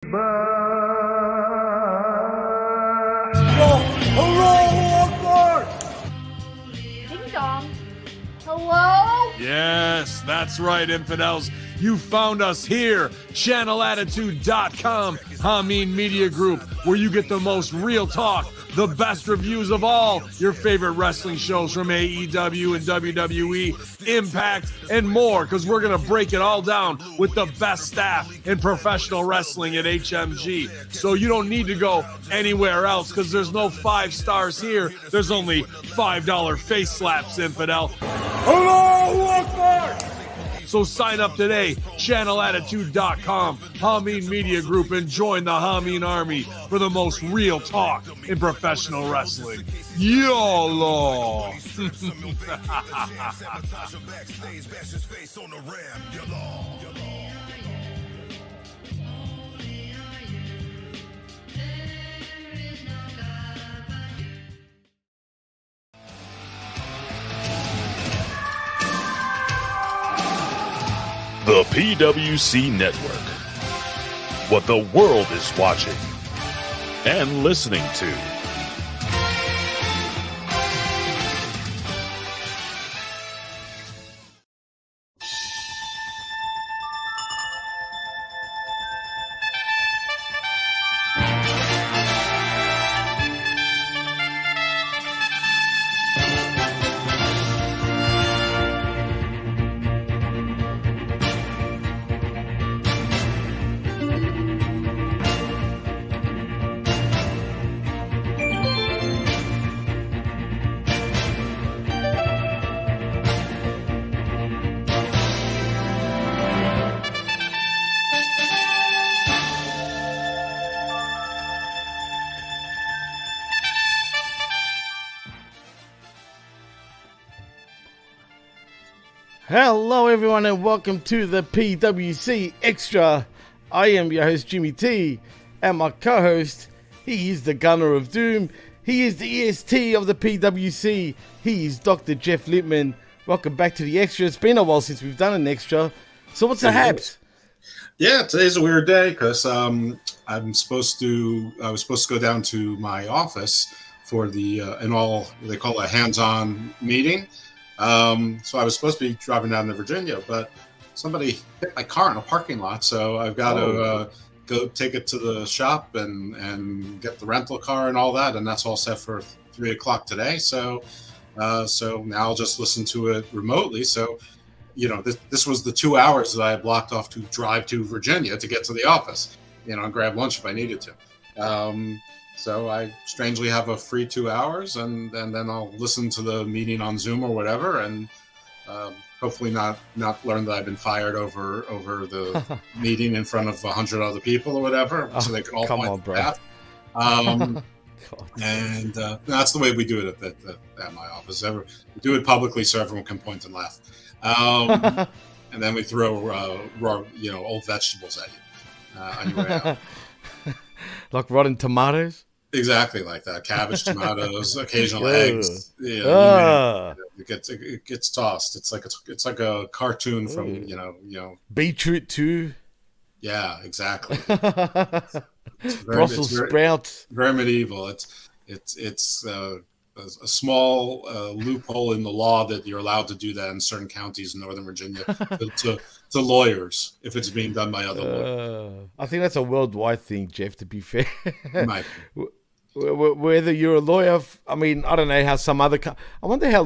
Ding dong. Hello? Yes, that's right, infidels. You found us here, channelattitude.com, Hameen Media Group, where you get the most real talk, the best reviews of all your favorite wrestling shows from AEW and WWE, Impact, and more, because we're going to break it all down with the best staff in professional wrestling at HMG. So you don't need to go anywhere else, because there's no 5 stars here. There's only $5 face slaps, infidel. Hello, Akbar! So sign up today, channelattitude.com, Hameen Media Group, and join the Hameen Army for the most real talk in professional wrestling. YOLO! The PWC Network. What the world is watching and listening to. Hello everyone and welcome to the PWC Extra. I am your host Jimmy T, and my co-host, he is the Gunner of Doom, he is the EST of the PWC, he is Dr. Jeff Lippman. Welcome back to the Extra. It's been a while since we've done an Extra, so what's the haps? Yeah, today's a weird day because I was supposed to go down to my office for the they call it a hands-on meeting. So I was supposed to be driving down to Virginia, but somebody hit my car in a parking lot. So I've got to go take it to the shop and get the rental car and all that. And that's all set for 3 o'clock today. So now I'll just listen to it remotely. So, this was the 2 hours that I had blocked off to drive to Virginia to get to the office, and grab lunch if I needed to. So I strangely have a free 2 hours, and then I'll listen to the meeting on Zoom or whatever, and hopefully not learn that I've been fired over the meeting in front of 100 other people or whatever, so they can all point to that. And that's the way we do it at my office. We do it publicly so everyone can point and laugh. And then we throw raw, old vegetables at you on your way out. Like rotten tomatoes? Exactly like that. Cabbage, tomatoes, occasional eggs. It gets tossed. It's like a cartoon from beetroot too. Yeah, exactly. Brussels sprouts. Very medieval. It's a small loophole in the law that you're allowed to do that in certain counties in Northern Virginia to lawyers if it's being done by other lawyers. I think that's a worldwide thing, Jeff, to be fair. Might be. Whether you're a lawyer, I don't know how some other... I wonder how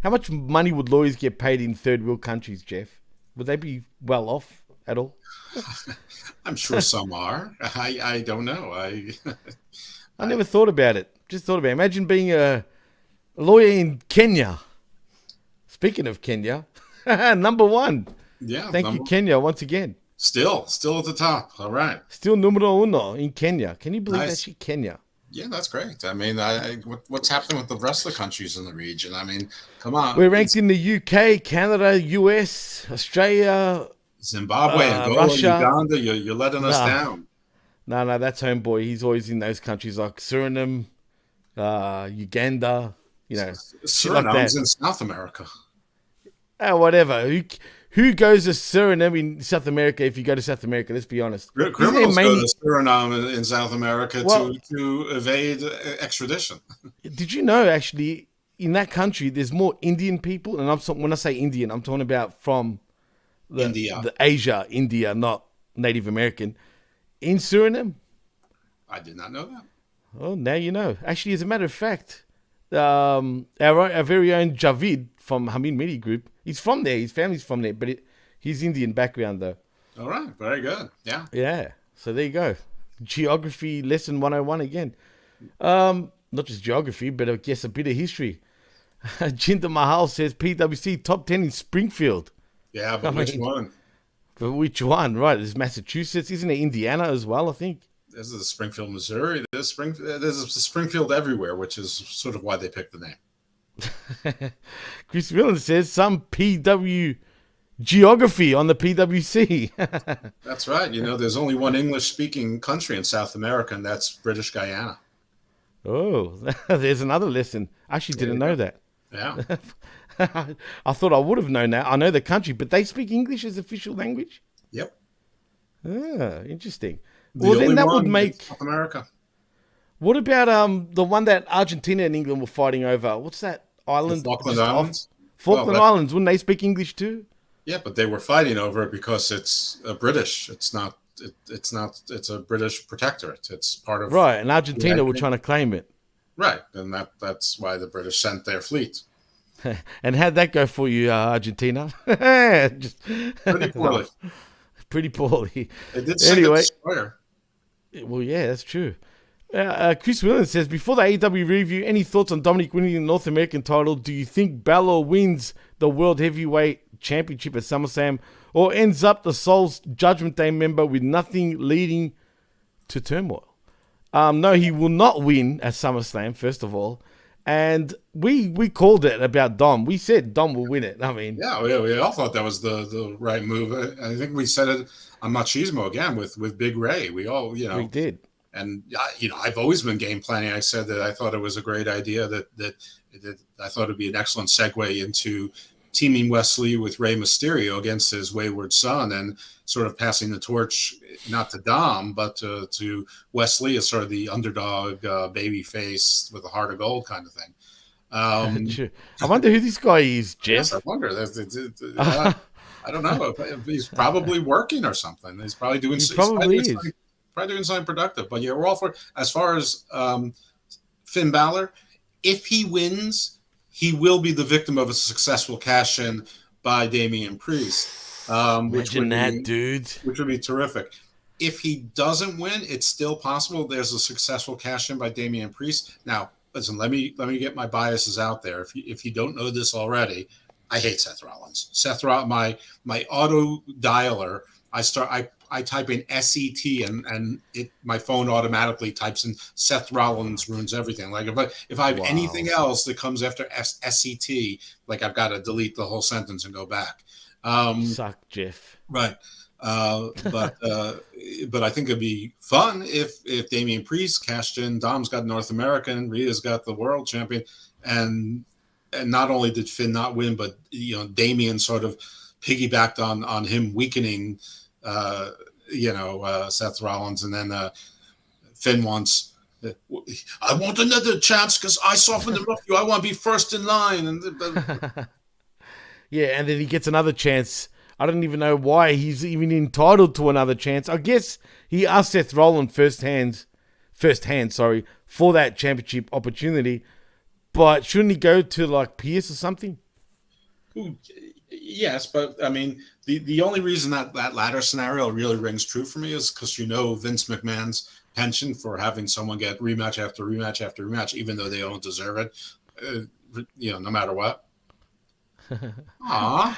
much money would lawyers get paid in third world countries, Jeff? Would they be well off at all? I'm sure some are. I don't know. I never thought about it. Just thought about it. Imagine being a lawyer in Kenya. Speaking of Kenya, number one. Yeah. Thank you, Kenya, once again. Still at the top. All right. Still numero uno in Kenya. Can you believe Nice. that shit, Kenya? Yeah, that's great. What's happening with the rest of the countries in the region? Come on. We're ranked in the UK, Canada, US, Australia, Zimbabwe, Angola, Russia. Uganda. You're letting us down. No, that's homeboy. He's always in those countries like Suriname, Uganda, shit like Suriname's that. in South America. Whatever. who goes to Suriname in South America if you go to South America? Let's be honest. Criminals go to Suriname in South America to evade extradition. Did you know, actually, in that country, there's more Indian people, and when I say Indian, I'm talking about from the Asia, India, not Native American, in Suriname? I did not know that. Oh, now you know. Actually, as a matter of fact, our very own Javid from Hamid Media Group, he's from there. His family's from there, but he's Indian background, though. All right. Very good. Yeah. Yeah. So there you go. Geography lesson 101 again. Not just geography, but I guess a bit of history. Jinder Mahal says PWC top 10 in Springfield. Yeah, but which one? But which one? Right, there's Massachusetts. Isn't it Indiana as well, I think? This is Springfield, Missouri. There's Springfield everywhere, which is sort of why they picked the name. Chris Villan says some PW geography on the PWC. That's right. You know, there's only one English-speaking country in South America, and that's British Guyana. Oh, there's another lesson. I actually didn't know that. Yeah. I thought I would have known that. I know the country, but they speak English as official language? Yep. Ah, interesting. Well, then that would make South America. What about the one that Argentina and England were fighting over? What's that island? The Falkland Islands. Falkland Islands. Wouldn't they speak English too? Yeah, but they were fighting over it because it's British. It's not. It's a British protectorate. It's part of right. And Argentina were trying to claim it. Right, and that's why the British sent their fleet. And how'd that go for you, Argentina? Pretty poorly. Pretty poorly. They did send a destroyer. Well, yeah, that's true. Chris Williams says, before the AEW review, any thoughts on Dominic winning the North American title? Do you think Balor wins the World Heavyweight Championship at SummerSlam or ends up the Soul's Judgment Day member with nothing leading to turmoil? No, he will not win at SummerSlam, first of all. And we called it about Dom. We said Dom will win it. I mean, yeah, we all thought that was the right move. I think we said it on Machismo again with Big Ray. We all, we did. And I've always been game planning. I said that I thought it was a great idea. That I thought it'd be an excellent segue into teaming Wesley with Rey Mysterio against his wayward son, and sort of passing the torch not to Dom but to Wesley as sort of the underdog baby face with a heart of gold kind of thing. I wonder who this guy is, Jeff. Yes, I wonder. I don't know. He's probably working or something. He's probably doing. Probably doing something productive. But yeah, we're all for it. As far as Finn Balor, if he wins, he will be the victim of a successful cash-in by Damian Priest. Imagine that, dude. Which would be terrific. If he doesn't win, it's still possible there's a successful cash-in by Damian Priest. Now, listen, let me get my biases out there. If you don't know this already, I hate Seth Rollins. Seth Rollins, my auto dialer, I type in SET and my phone automatically types in Seth Rollins ruins everything. Like if I have anything else that comes after SET, like I've got to delete the whole sentence and go back. Suck, Jeff. Right. But I think it'd be fun if Damian Priest cashed in. Dom's got North American, Rhea's got the world champion, and not only did Finn not win, but Damian sort of piggybacked on him weakening Seth Rollins, and then Finn wants, I want another chance because I softened the rough you. I want to be first in line. And yeah, and then he gets another chance. I don't even know why he's even entitled to another chance. I guess he asked Seth Rollins firsthand, for that championship opportunity. But shouldn't he go to like Pierce or something? Yes, but I mean, the only reason that latter scenario really rings true for me is because Vince McMahon's penchant for having someone get rematch after rematch after rematch, even though they don't deserve it, no matter what. Aww.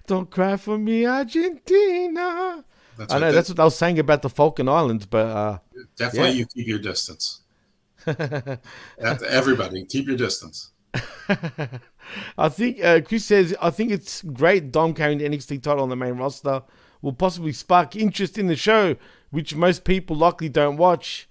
Don't cry for me, Argentina. I know that's what I was saying about the Falkland Islands, but definitely you keep your distance. Everybody, keep your distance. I think Chris says, I think it's great Dom carrying the NXT title on the main roster will possibly spark interest in the show, which most people likely don't watch.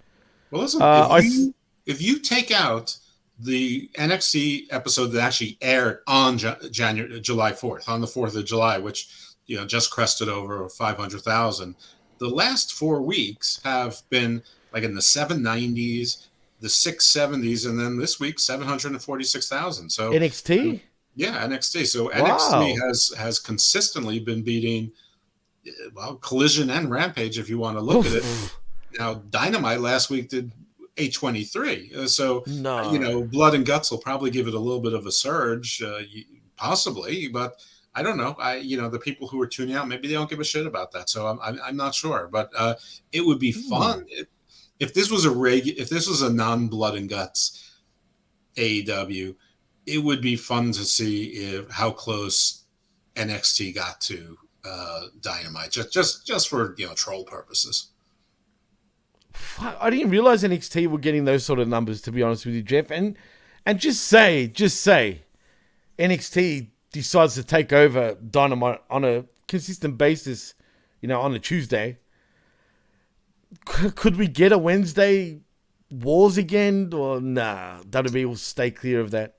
Well, listen, if you take out the NXT episode that actually aired on July 4th, on the 4th of July, which just crested over 500,000. The last 4 weeks have been like in the 790s, the 670s, and then this week 746,000. So NXT. Yeah, NXT. So Wow. NXT has consistently been beating, well, Collision and Rampage, if you want to look at it. Now, Dynamite last week did 823. So, No. Blood and Guts will probably give it a little bit of a surge, possibly, but I don't know. The people who are tuning out, maybe they don't give a shit about that. So I'm not sure, but it would be fun if this was a non-Blood and Guts AEW. It would be fun to see how close NXT got to Dynamite, just for troll purposes. I didn't realize NXT were getting those sort of numbers, to be honest with you, Jeff. And just say NXT decides to take over Dynamite on a consistent basis, on a Tuesday. Could we get a Wednesday Wars again, or nah? WWE will stay clear of that.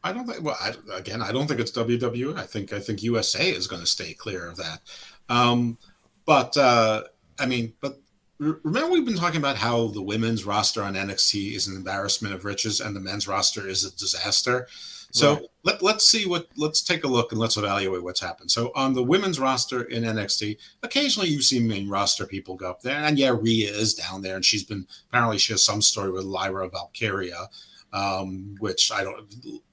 I don't think. Well, I don't think it's WWE. I think USA is going to stay clear of that. But remember we've been talking about how the women's roster on NXT is an embarrassment of riches and the men's roster is a disaster. So let's take a look and let's evaluate what's happened. So on the women's roster in NXT, occasionally you see main roster people go up there, and Rhea is down there, and she has some story with Lyra Valkyria. Which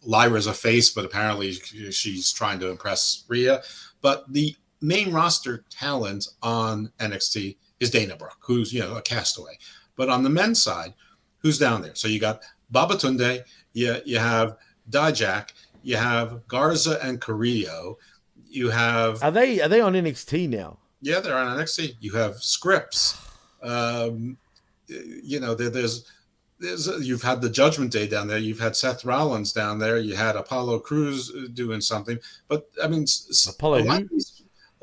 Lyra's a face, but apparently she's trying to impress Rhea. But the main roster talent on NXT is Dana Brooke, who's, a castaway. But on the men's side, who's down there? So you got Babatunde, you have Dijak, you have Garza and Carrillo, you have... Are they on NXT now? Yeah, they're on NXT. You have Scripps. You've had the Judgment Day down there. You've had Seth Rollins down there. You had Apollo Crews doing something. But, a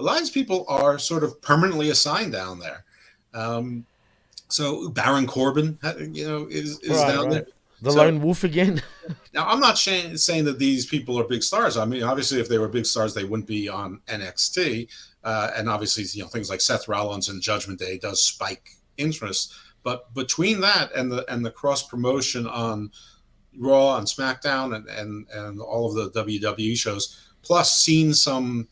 lot of these people are sort of permanently assigned down there. So Baron Corbin, is down there. The Lone Wolf again. Now, I'm not saying that these people are big stars. I mean, obviously, if they were big stars, they wouldn't be on NXT. And obviously, things like Seth Rollins and Judgment Day does spike interest. But between that and the cross promotion on Raw and SmackDown and all of the WWE shows, plus seeing some,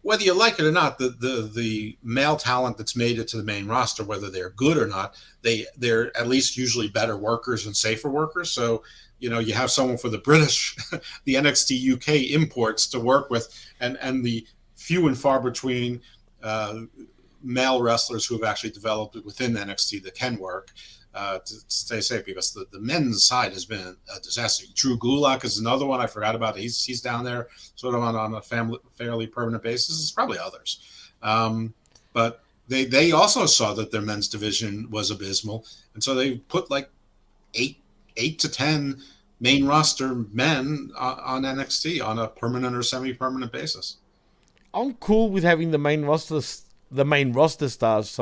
whether you like it or not, the male talent that's made it to the main roster, whether they're good or not, they're at least usually better workers and safer workers. So, you have someone for the British, the NXT UK imports to work with, and the few and far between male wrestlers who have actually developed within NXT that can work to stay safe, because the men's side has been a disaster. Drew Gulak is another one I forgot about. He's down there sort of on a fairly permanent basis. There's probably others. But they also saw that their men's division was abysmal. And so they put like 8 to 10 main roster men on NXT on a permanent or semi-permanent basis. I'm cool with having the main roster stars,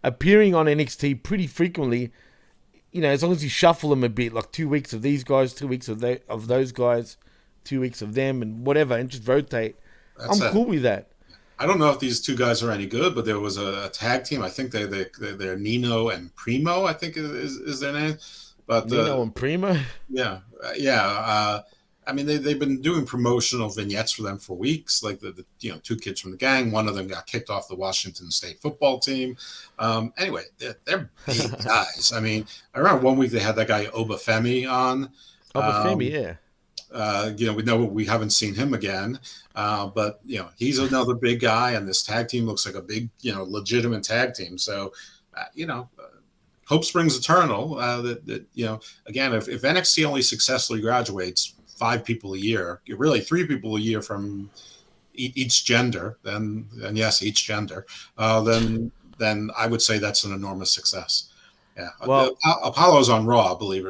appearing on NXT pretty frequently. As long as you shuffle them a bit, like 2 weeks of these guys, 2 weeks of those guys, 2 weeks of them, and whatever, and just rotate. I'm cool with that. I don't know if these two guys are any good, but there was a tag team. I think they're Nino and Primo, I think is their name. But Nino and Primo? Yeah. They've been doing promotional vignettes for them for weeks. Like the two kids from the gang. One of them got kicked off the Washington State football team. Anyway, they're big guys. I remember one week they had that guy Obafemi on. Obafemi, yeah. We know we haven't seen him again, but he's another big guy, and this tag team looks like a big, legitimate tag team. So, hope springs eternal. Again, if NXT only successfully graduates 5 people a year, really 3 people a year from each gender, then yes, each gender, then I would say that's an enormous success. Yeah, well, Apollo's on Raw, I believe,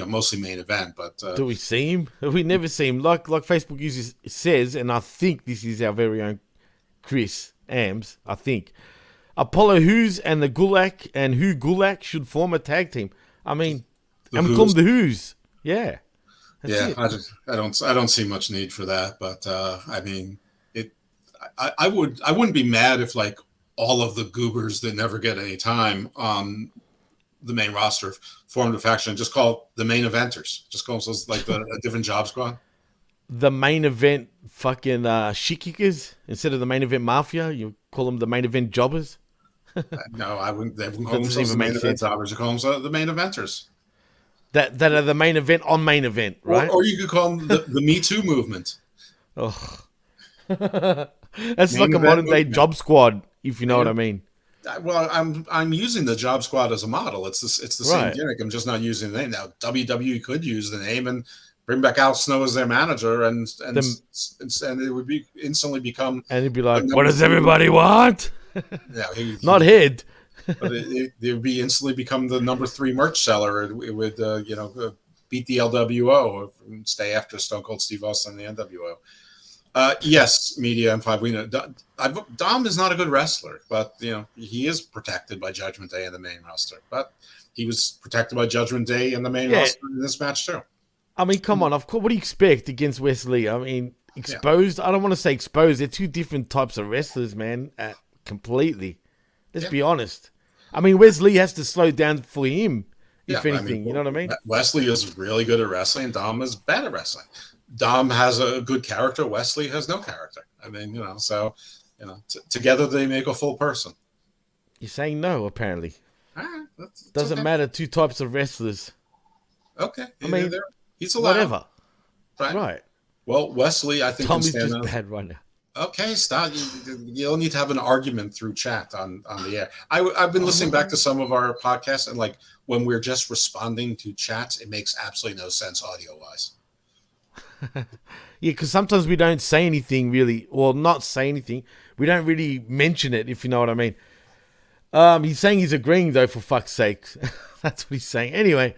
mostly main event. But do we see him? We never see him. Like Facebook users says, and I think this is our very own Chris Ambvs. I think Apollo Who's and the Gulak should form a tag team. And we call them the Who's. Yeah. That's it. I don't see much need for that, but I mean, I wouldn't be mad if like all of the goobers that never get any time on the main roster formed a faction. Just call it the main eventers. Just call them like a different job squad. The main event fucking shit kickers instead of the main event mafia. You call them the main event jobbers. No, I wouldn't. They wouldn't call themselves the main event jobbers. You call them the main eventers. That are the main event on main event, right? Or you could call them the Me Too movement. Oh. That's like a modern day job squad, if you know what I mean. Well, I'm using the job squad as a model. It's the same gimmick. I'm just not using the name now. WWE could use the name and bring back Al Snow as their manager, and it would be instantly become. And he'd be like, "What does everybody want?" Yeah, not head. But it would be instantly become the number 3 merch seller. It would beat the LWO and stay after Stone Cold Steve Austin and the NWO. Yes, Media M5. We know Dom is not a good wrestler, but he is protected by Judgment Day in the main roster. But he was protected by Judgment Day in the main roster in this match too. I mean, come on. Of course, what do you expect against Wesley? I mean, exposed. Yeah. I don't want to say exposed. They're two different types of wrestlers, man. Completely. Let's be honest. I mean, Wesley has to slow down for him, if anything. You know what I mean? Wesley is really good at wrestling. Dom is bad at wrestling. Dom has a good character. Wesley has no character. I mean, together they make a full person. You're saying no, apparently. That's Doesn't matter. Two types of wrestlers. Okay. I mean, he's allowed. Whatever. Right. Well, Wesley, I think Tommy's just bad right now. Okay, stop. You don't need to have an argument through chat on the air. I've been listening back to some of our podcasts, and like when we're just responding to chats, it makes absolutely no sense audio-wise. Yeah, because sometimes we don't say anything really, or not say anything. We don't really mention it, if you know what I mean. He's saying he's agreeing, though, for fuck's sake. That's what he's saying. Anyway,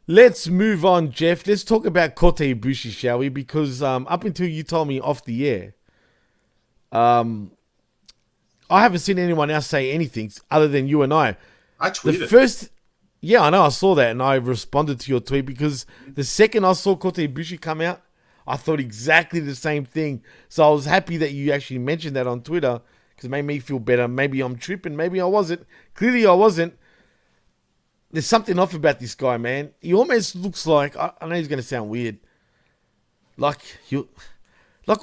let's move on, Jeff. Let's talk about Kota Ibushi, shall we? Because up until you told me off the air, I haven't seen anyone else say anything other than you and I. I tweeted. Yeah, I know. I saw that, and I responded to your tweet because the second I saw Kota Ibushi come out, I thought exactly the same thing. So I was happy that you actually mentioned that on Twitter because it made me feel better. Maybe I'm tripping. Maybe I wasn't. Clearly, I wasn't. There's something off about this guy, man. He almost looks like, I know he's going to sound weird, like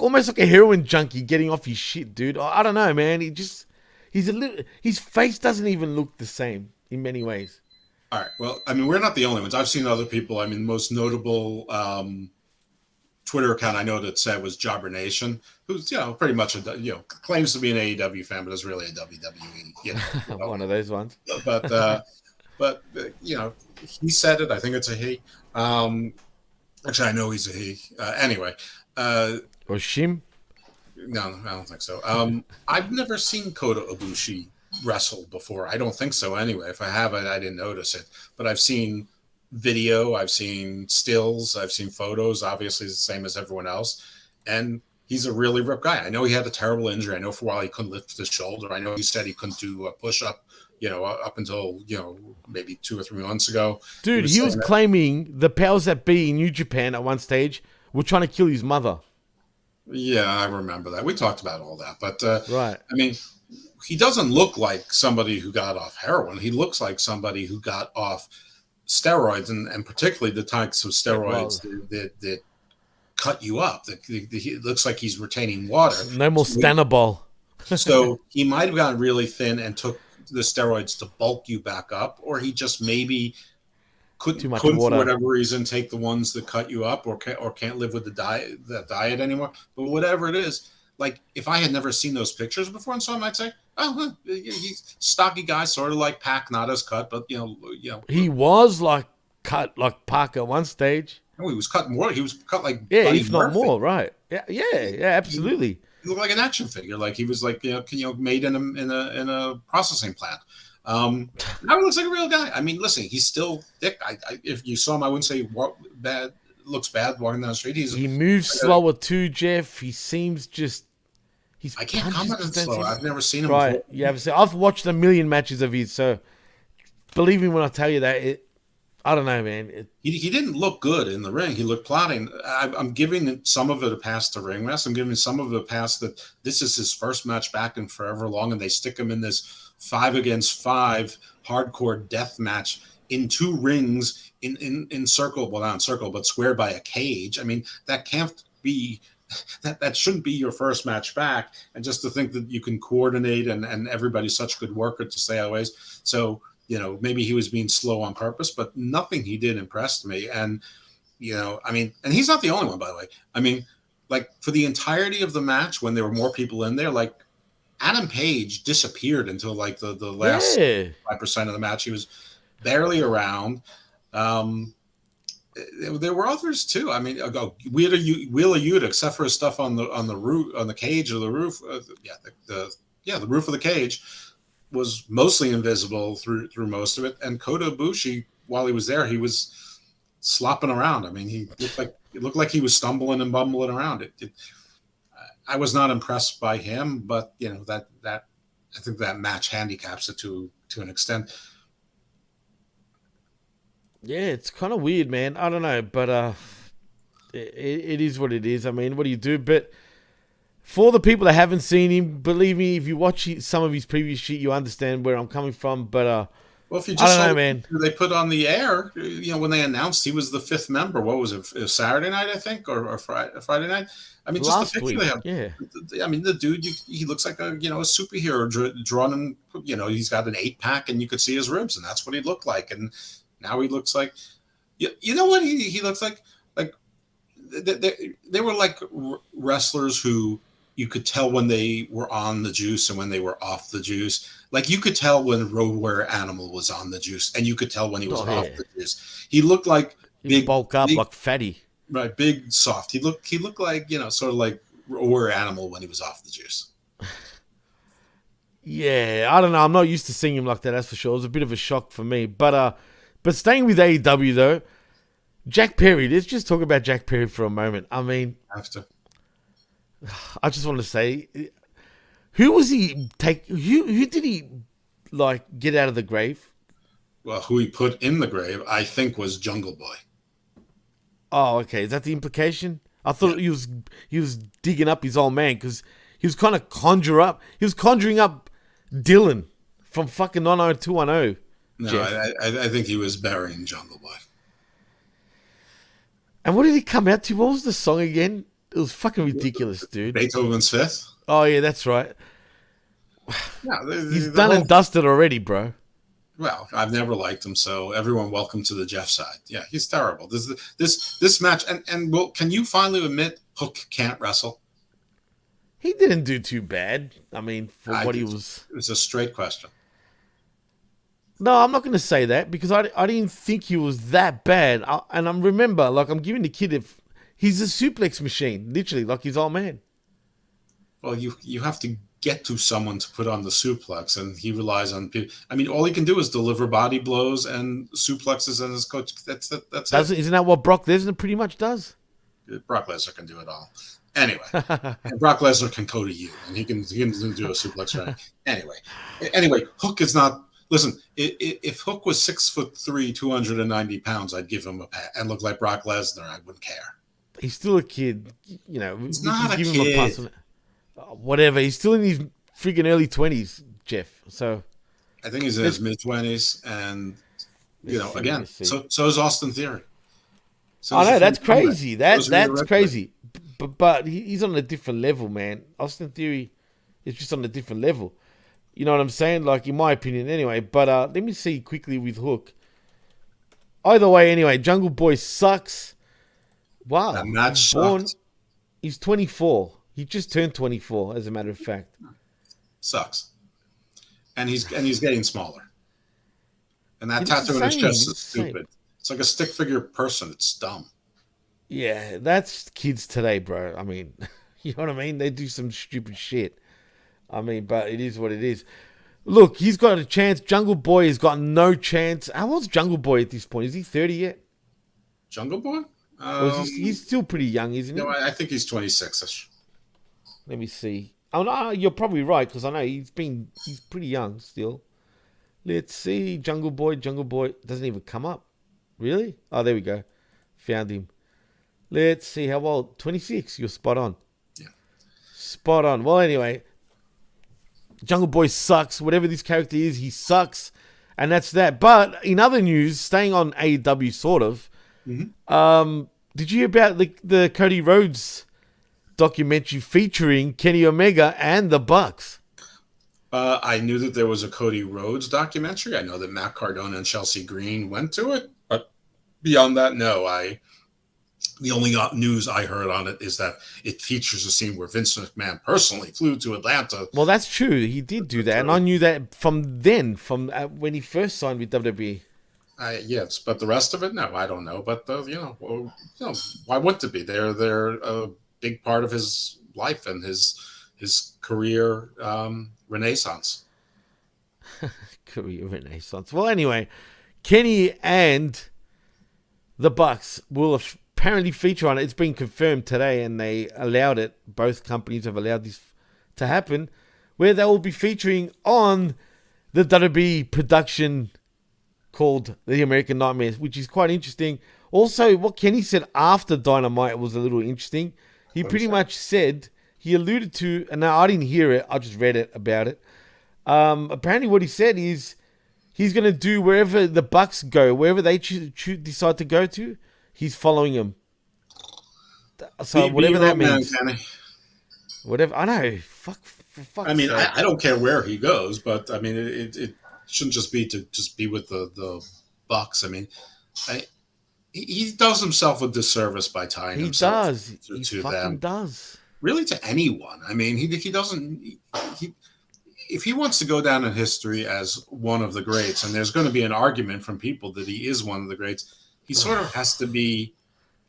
almost like a heroin junkie getting off his shit, dude. I don't know, man. His face doesn't even look the same in many ways. All right. Well, I mean, we're not the only ones. I've seen other people. I mean, the most notable Twitter account I know that said was Jobber Nation, who's pretty much claims to be an AEW fan, but is really a WWE. One of those ones. But he said it. I think it's a he. Actually, I know he's a he. Anyway. Or Shim? No, I don't think so. I've never seen Kota Ibushi wrestle before. I don't think so anyway. If I have, I didn't notice it. But I've seen video, I've seen stills, I've seen photos. Obviously, it's the same as everyone else. And he's a really ripped guy. I know he had a terrible injury. I know for a while he couldn't lift his shoulder. I know he said he couldn't do a push-up, up until, maybe 2 or 3 months ago. Dude, he was claiming the powers that be in New Japan at one stage were trying to kill his mother. Yeah, I remember that. We talked about all that. But, right. I mean, he doesn't look like somebody who got off heroin. He looks like somebody who got off steroids, and particularly the types of steroids that cut you up. It looks like he's retaining water. No more Stanabol. So he might have gotten really thin and took the steroids to bulk you back up, or he just maybe couldn't for whatever reason take the ones that cut you up, or can't live with the diet anymore. But whatever it is, like if I had never seen those pictures before, and so I might say, oh, he's stocky guy, sort of like Pac, not as cut, but he was like cut like Pac at one stage. No, he was cut more. He was cut like if not more, right? Yeah, absolutely. He looked like an action figure, like he was like made in a processing plant. Now he looks like a real guy. I mean, listen, he's still thick. If you saw him, I wouldn't say looks bad walking down the street. He moves slower too, Jeff. He seems I can't comment on slow. I've never seen him before. You haven't seen. I've watched a million matches of his, so believe me when I tell you that I don't know, man. He didn't look good in the ring. He looked plotting. I'm giving some of it a pass to ring rest. I'm giving some of it a pass that this is his first match back in forever long, and they stick him in this 5 against 5 hardcore death match in 2 rings in circle, well, not in circle, but squared by a cage. I mean, that can't be. That shouldn't be your first match back. And just to think that you can coordinate and everybody's such a good worker to stay always. So, maybe he was being slow on purpose, but nothing he did impressed me. And, I mean, and he's not the only one, by the way. I mean, like for the entirety of the match, when there were more people in there, like Adam Page disappeared until like the last 5% of the match. He was barely around. There were others too. I mean, Wheeler Yuta, except for his stuff on the roof, on the cage or the roof. The roof of the cage was mostly invisible through most of it. And Kota Ibushi, while he was there, he was slopping around. I mean, it looked like he was stumbling and bumbling around. I was not impressed by him, but that I think that match handicaps it to an extent. Yeah, it's kind of weird, man. I don't know, but it is what it is. I mean, what do you do? But for the people that haven't seen him, believe me, if you watch some of his previous shit, you understand where I'm coming from. But well, if you just I don't know, man. They put on the air, when they announced he was the 5th member. What was it? It was Saturday night, I think, or Friday night. I mean, just the picture they have. Yeah. I mean, the dude, he looks like a superhero drawn in. He's got an 8-pack, and you could see his ribs, and that's what he looked like. And now he looks like, you know what he looks like? Like they were like wrestlers who you could tell when they were on the juice and when they were off the juice. Like you could tell when Road Warrior Animal was on the juice, and you could tell when he was off the juice. He looked like big, bulk up, like fatty, right? Big, soft. He looked like sort of like Road Warrior Animal when he was off the juice. Yeah, I don't know. I'm not used to seeing him like that. That's for sure. It was a bit of a shock for me, but staying with AEW though, Jack Perry. Let's just talk about Jack Perry for a moment. I mean, I just want to say, who was he who did he like get out of the grave? Well, who he put in the grave, I think, was Jungle Boy. Oh, okay. Is that the implication? I thought he was digging up his old man because he was kind of conjuring up Dylan from fucking 90210. No, I think he was burying Jungle Boy. And what did he come out to? What was the song again? It was fucking ridiculous, dude. Beethoven's Fifth? Oh, yeah, that's right. Yeah, he's done and dusted already, bro. Well, I've never liked him, so everyone welcome to the Jeff side. Yeah, he's terrible. This match, and well, can you finally admit Hook can't wrestle? He didn't do too bad. I mean, he was... It was a straight question. No, I'm not going to say that because I didn't think he was that bad. And remember, like, I'm giving the kid he's a suplex machine, literally, like his old man. Well, you have to get to someone to put on the suplex, and he relies on people. I mean, all he can do is deliver body blows and suplexes, and his coach. That's it. Isn't that what Brock Lesnar pretty much does? Brock Lesnar can do it all. Anyway, Brock Lesnar can go to you, and he can do a suplex. Right? Anyway, Hook is not. Listen, if Hook was 6'3", 290 pounds, I'd give him a pat and look like Brock Lesnar. I wouldn't care. He's still a kid, He's not a kid. Whatever. He's still in his freaking early 20s, Jeff. So I think he's in his mid-20s, and again, so is Austin Theory. I know that's crazy. That's crazy. But he's on a different level, man. Austin Theory is just on a different level. You know what I'm saying? Like, in my opinion, anyway. But let me see quickly with Hook. Either way, anyway, Jungle Boy sucks. Wow. That match sucks. He's 24. He just turned 24, as a matter of fact. Sucks. And he's getting smaller. And that tattoo on his chest is stupid. It's like a stick figure person. It's dumb. Yeah, that's kids today, bro. I mean, you know what I mean? They do some stupid shit. I mean, but it is what it is. Look, he's got a chance. Jungle Boy has got no chance. How old's Jungle Boy at this point? Is he 30 yet? Jungle Boy? He's still pretty young, isn't he? No, I think he's 26-ish. Let me see. Oh no, you're probably right because I know he's pretty young still. Let's see, Jungle Boy doesn't even come up. Really? Oh, there we go. Found him. Let's see how old. 26. You're spot on. Yeah. Spot on. Well, anyway, Jungle Boy sucks. Whatever this character is, he sucks. And that's that. But in other news, staying on AEW sort of, did you hear about the Cody Rhodes documentary featuring Kenny Omega and the Bucks? I knew that there was a Cody Rhodes documentary. I know that Matt Cardona and Chelsea Green went to it. But beyond that, no. The only news I heard on it is that it features a scene where Vince McMahon personally flew to Atlanta. Well, that's true. He did do that. And I knew that from when he first signed with WWE. Yes, but the rest of it, no, I don't know. But why wouldn't it be? They're a big part of his life and his career renaissance. Career renaissance. Well, anyway, Kenny and the Bucks will apparently feature on it. It's been confirmed today, and they allowed it. Both companies have allowed this to happen, where they will be featuring on the WWE production called The American Nightmares, which is quite interesting. Also, what Kenny said after Dynamite was a little interesting. He pretty much said, he alluded to, and now I didn't hear it, I just read it about it. Apparently what he said is he's going to do wherever the Bucks go, wherever they decide to go to, he's following them. So whatever that means. Whatever, I know. Fuck. I mean, I don't care where he goes, but I mean, it shouldn't just be with the Bucks. I mean, he does himself a disservice by tying himself to he them. fucking does. Really, to anyone. I mean, he doesn't. If he wants to go down in history as one of the greats, and there's going to be an argument from people that he is one of the greats, he sort of has to be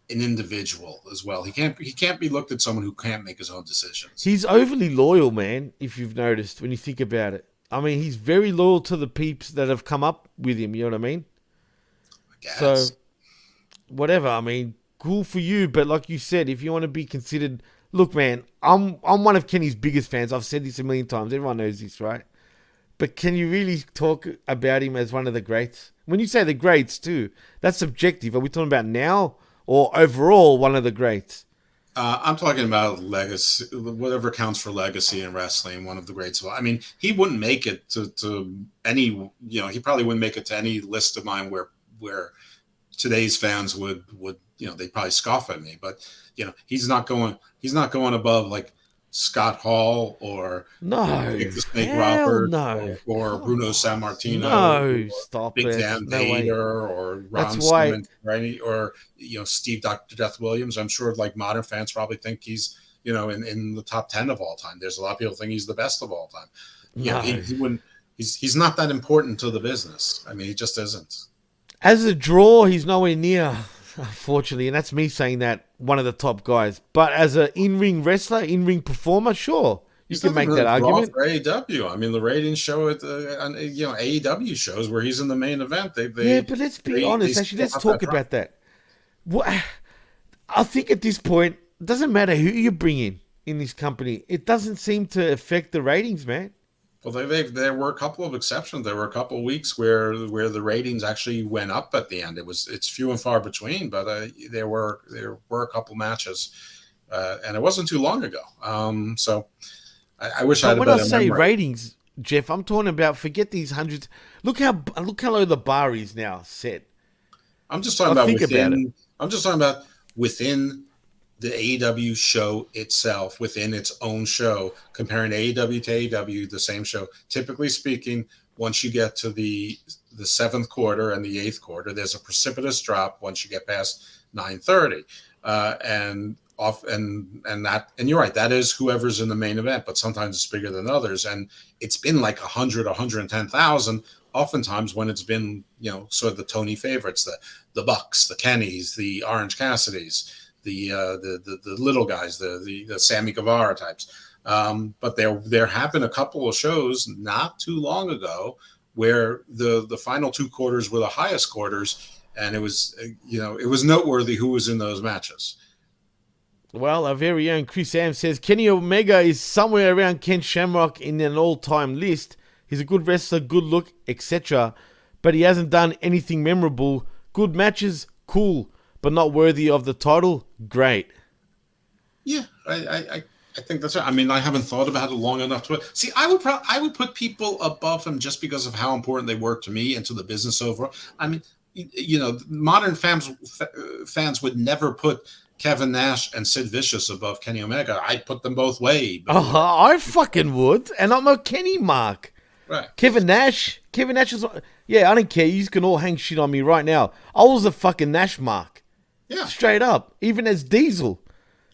an individual as well. He can't be looked at someone who can't make his own decisions. He's overly loyal, man, if you've noticed, when you think about it. I mean, he's very loyal to the peeps that have come up with him, you know what I mean? I guess. So, whatever, I mean, cool for you, but like you said, if you want to be considered... Look, man, I'm one of Kenny's biggest fans. I've said this a million times. Everyone knows this, right? But can you really talk about him as one of the greats? When you say the greats, too, that's subjective. Are we talking about now or overall one of the greats? I'm talking about legacy, whatever counts for legacy in wrestling, one of the greats. I mean, he wouldn't make it to any, he probably wouldn't make it to any list of mine where today's fans would, they'd probably scoff at me, but he's not going above like Scott Hall or Nick the Snake Robert or Bruno Sammartino, stop Big it. Dan Vader or Ron Simmons, right? Or Steve Dr. Death Williams. I'm sure like modern fans probably think he's in the top 10 of all time. There's a lot of people think he's the best of all time. He wouldn't. He's not that important to the business. I mean, he just isn't. As a draw, he's nowhere near, unfortunately, and that's me saying that, one of the top guys. But as an in-ring wrestler, in-ring performer, sure, you can make that argument. For AEW, I mean, the ratings show it on AEW shows where he's in the main event. But let's be honest. Actually, let's talk about that. I think at this point, it doesn't matter who you bring in this company. It doesn't seem to affect the ratings, man. Well, there were a couple of exceptions. There were a couple of weeks where the ratings actually went up at the end. It's few and far between, but there were a couple matches, and it wasn't too long ago. So I wish I had a better memory. When I say ratings, Jeff, I'm talking about forget these hundreds. Look how low the bar is now set. I'm just talking about within the AEW show itself, within its own show, comparing AEW to AEW, the same show. Typically speaking, once you get to the seventh quarter and the eighth quarter, there's a precipitous drop once you get past 9:30, and you're right, that is whoever's in the main event, but sometimes it's bigger than others, and it's been like 100, 110,000. Oftentimes when it's been sort of the Tony favorites, the Bucks, the Kennys, the Orange Cassidys, the little guys, the Sammy Guevara types. But there have been a couple of shows not too long ago where the final two quarters were the highest quarters, and it was noteworthy who was in those matches. Well, our very own Chris Ambvs says Kenny Omega is somewhere around Ken Shamrock in an all-time list. He's a good wrestler, good look, etc. But he hasn't done anything memorable, ? good matches, cool, but not worthy of the title, great. Yeah, I think that's right. I mean, I haven't thought about it long enough to see. I would put people above him just because of how important they were to me and to the business overall. I mean, modern fans would never put Kevin Nash and Sid Vicious above Kenny Omega. I'd put them both way. I fucking would, and I'm a Kenny mark. Right. Kevin Nash is, I don't care. You can all hang shit on me right now. I was a fucking Nash mark. Yeah. Straight up, even as Diesel.